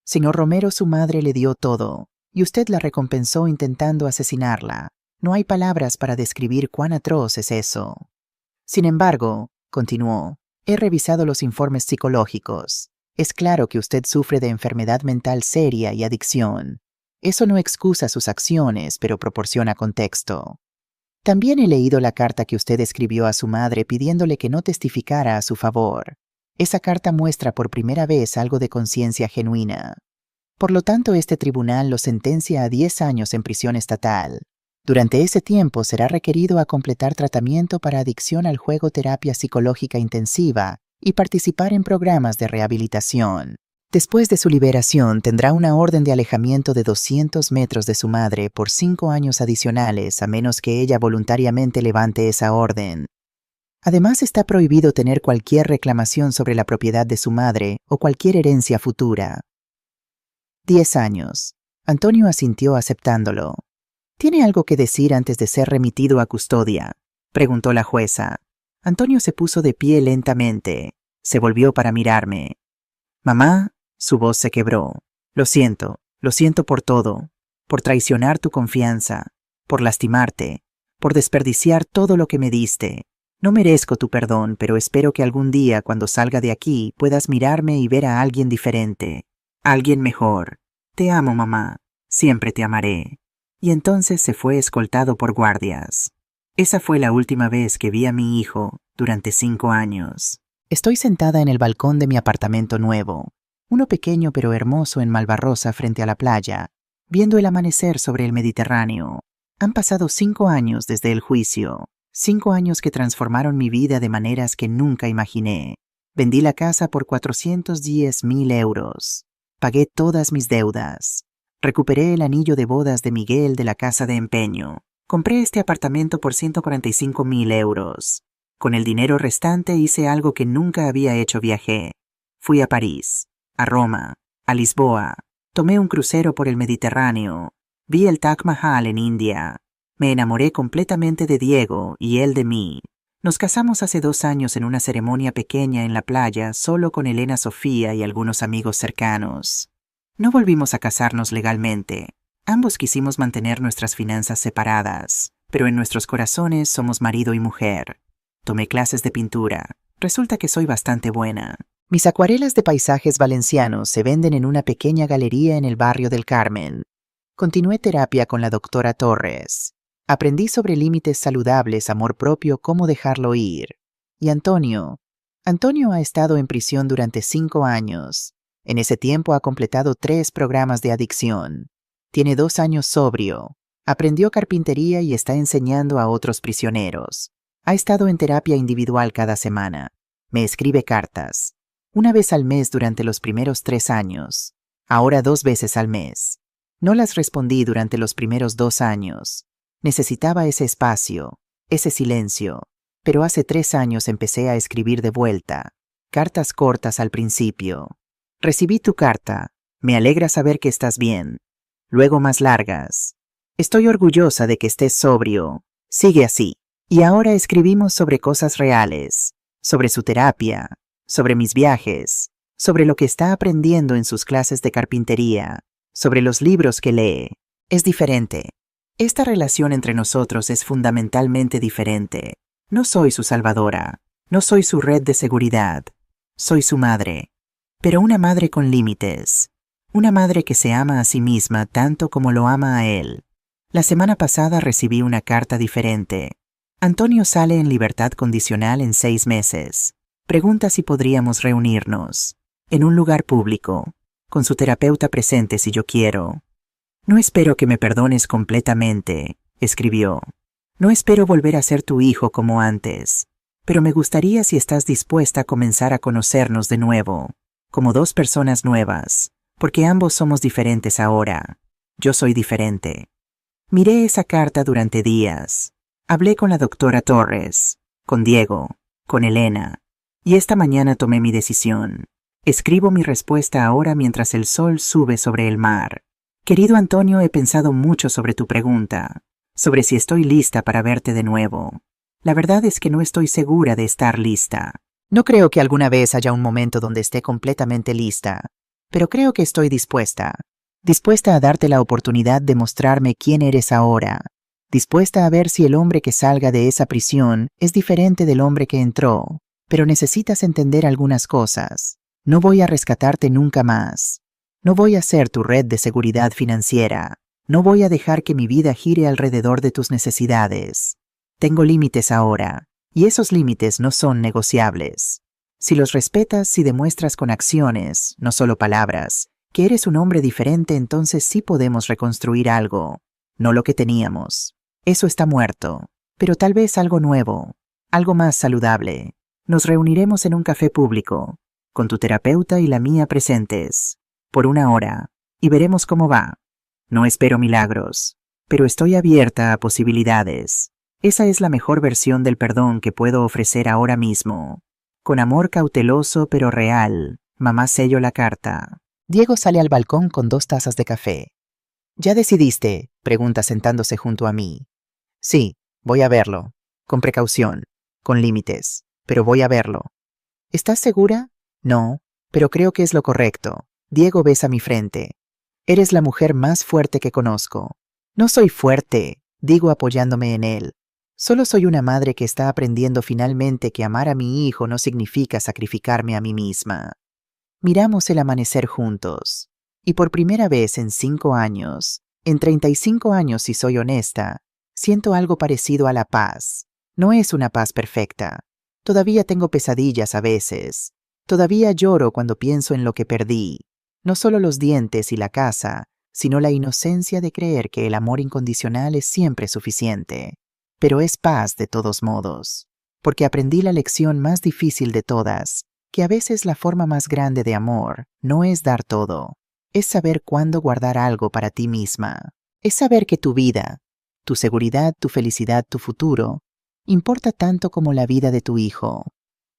S1: Señor Romero, su madre le dio todo, y usted la recompensó intentando asesinarla. No hay palabras para describir cuán atroz es eso. Sin embargo, continuó, he revisado los informes psicológicos. Es claro que usted sufre de enfermedad mental seria y adicción. Eso no excusa sus acciones, pero proporciona contexto. También he leído la carta que usted escribió a su madre pidiéndole que no testificara a su favor. Esa carta muestra por primera vez algo de conciencia genuina. Por lo tanto, este tribunal lo sentencia a 10 años en prisión estatal. Durante ese tiempo será requerido a completar tratamiento para adicción al juego, terapia psicológica intensiva y participar en programas de rehabilitación. Después de su liberación, tendrá una orden de alejamiento de 200 metros de su madre por 5 años adicionales, a menos que ella voluntariamente levante esa orden. Además, está prohibido tener cualquier reclamación sobre la propiedad de su madre o cualquier herencia futura. 10 años. Antonio asintió aceptándolo. ¿Tiene algo que decir antes de ser remitido a custodia?, preguntó la jueza. Antonio se puso de pie lentamente. Se volvió para mirarme. Mamá, su voz se quebró. Lo siento por todo, por traicionar tu confianza, por lastimarte, por desperdiciar todo lo que me diste. No merezco tu perdón, pero espero que algún día, cuando salga de aquí, puedas mirarme y ver a alguien diferente, alguien mejor. Te amo, mamá. Siempre te amaré. Y entonces se fue escoltado por guardias. Esa fue la última vez que vi a mi hijo durante 5 años. Estoy sentada en el balcón de mi apartamento nuevo, uno pequeño pero hermoso en Malvarrosa frente a la playa, viendo el amanecer sobre el Mediterráneo. Han pasado 5 años desde el juicio. 5 años que transformaron mi vida de maneras que nunca imaginé. Vendí la casa por 410.000 euros. Pagué todas mis deudas. Recuperé el anillo de bodas de Miguel de la casa de empeño. Compré este apartamento por 145.000 euros. Con el dinero restante hice algo que nunca había hecho. Viajé. Fui a París, a Roma, a Lisboa. Tomé un crucero por el Mediterráneo. Vi el Taj Mahal en India. Me enamoré completamente de Diego y él de mí. Nos casamos hace 2 años en una ceremonia pequeña en la playa, solo con Elena Sofía y algunos amigos cercanos. No volvimos a casarnos legalmente. Ambos quisimos mantener nuestras finanzas separadas, pero en nuestros corazones somos marido y mujer. Tomé clases de pintura. Resulta que soy bastante buena. Mis acuarelas de paisajes valencianos se venden en una pequeña galería en el barrio del Carmen. Continué terapia con la doctora Torres. Aprendí sobre límites saludables, amor propio, cómo dejarlo ir. Y Antonio ha estado en prisión durante 5 años. En ese tiempo ha completado 3 programas de adicción. Tiene 2 años sobrio. Aprendió carpintería y está enseñando a otros prisioneros. Ha estado en terapia individual cada semana. Me escribe cartas. 1 vez al mes durante los primeros 3 años. Ahora 2 veces al mes. No las respondí durante los primeros 2 años. Necesitaba ese espacio, ese silencio. Pero hace 3 años empecé a escribir de vuelta. Cartas cortas al principio. Recibí tu carta. Me alegra saber que estás bien. Luego más largas. Estoy orgullosa de que estés sobrio. Sigue así. Y ahora escribimos sobre cosas reales. Sobre su terapia. Sobre mis viajes. Sobre lo que está aprendiendo en sus clases de carpintería. Sobre los libros que lee. Es diferente. Esta relación entre nosotros es fundamentalmente diferente. No soy su salvadora. No soy su red de seguridad. Soy su madre. Pero una madre con límites. Una madre que se ama a sí misma tanto como lo ama a él. La semana pasada recibí una carta diferente. Antonio sale en libertad condicional en 6 meses. Pregunta si podríamos reunirnos. En un lugar público. Con su terapeuta presente si yo quiero. No espero que me perdones completamente, escribió. No espero volver a ser tu hijo como antes. Pero me gustaría si estás dispuesta a comenzar a conocernos de nuevo. Como 2 personas nuevas. Porque ambos somos diferentes ahora. Yo soy diferente. Miré esa carta durante días. Hablé con la doctora Torres, con Diego, con Elena. Y esta mañana tomé mi decisión. Escribo mi respuesta ahora mientras el sol sube sobre el mar. Querido Antonio, he pensado mucho sobre tu pregunta, sobre si estoy lista para verte de nuevo. La verdad es que no estoy segura de estar lista. No creo que alguna vez haya un momento donde esté completamente lista, pero creo que estoy dispuesta. Dispuesta a darte la oportunidad de mostrarme quién eres ahora. Dispuesta a ver si el hombre que salga de esa prisión es diferente del hombre que entró. Pero necesitas entender algunas cosas. No voy a rescatarte nunca más. No voy a ser tu red de seguridad financiera. No voy a dejar que mi vida gire alrededor de tus necesidades. Tengo límites ahora, y esos límites no son negociables. Si los respetas, si demuestras con acciones, no solo palabras, que eres un hombre diferente, entonces sí podemos reconstruir algo, no lo que teníamos. Eso está muerto, pero tal vez algo nuevo, algo más saludable. Nos reuniremos en un café público, con tu terapeuta y la mía presentes, por 1 hora, y veremos cómo va. No espero milagros, pero estoy abierta a posibilidades. Esa es la mejor versión del perdón que puedo ofrecer ahora mismo. Con amor cauteloso pero real, mamá selló la carta. Diego sale al balcón con 2 tazas de café. ¿Ya decidiste?, pregunta sentándose junto a mí. Sí, voy a verlo. Con precaución, con límites, pero voy a verlo. ¿Estás segura? No, pero creo que es lo correcto. Diego besa mi frente. Eres la mujer más fuerte que conozco. No soy fuerte, digo apoyándome en él. Solo soy una madre que está aprendiendo finalmente que amar a mi hijo no significa sacrificarme a mí misma. Miramos el amanecer juntos, y por primera vez en 5 años, en 35 años si soy honesta, siento algo parecido a la paz. No es una paz perfecta. Todavía tengo pesadillas a veces. Todavía lloro cuando pienso en lo que perdí. No solo los dientes y la casa, sino la inocencia de creer que el amor incondicional es siempre suficiente. Pero es paz de todos modos, porque aprendí la lección más difícil de todas, que a veces la forma más grande de amor no es dar todo, es saber cuándo guardar algo para ti misma. Es saber que tu vida, tu seguridad, tu felicidad, tu futuro, importa tanto como la vida de tu hijo.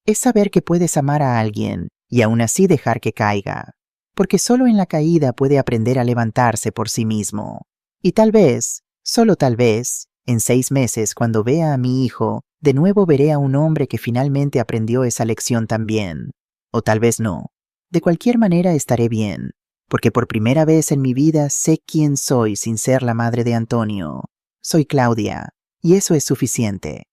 S1: Es saber que puedes amar a alguien y aún así dejar que caiga, porque solo en la caída puede aprender a levantarse por sí mismo. Y tal vez, solo tal vez, en 6 meses cuando vea a mi hijo, de nuevo veré a un hombre que finalmente aprendió esa lección también. O tal vez no. De cualquier manera estaré bien, porque por primera vez en mi vida sé quién soy sin ser la madre de Antonio. Soy Claudia, y eso es suficiente.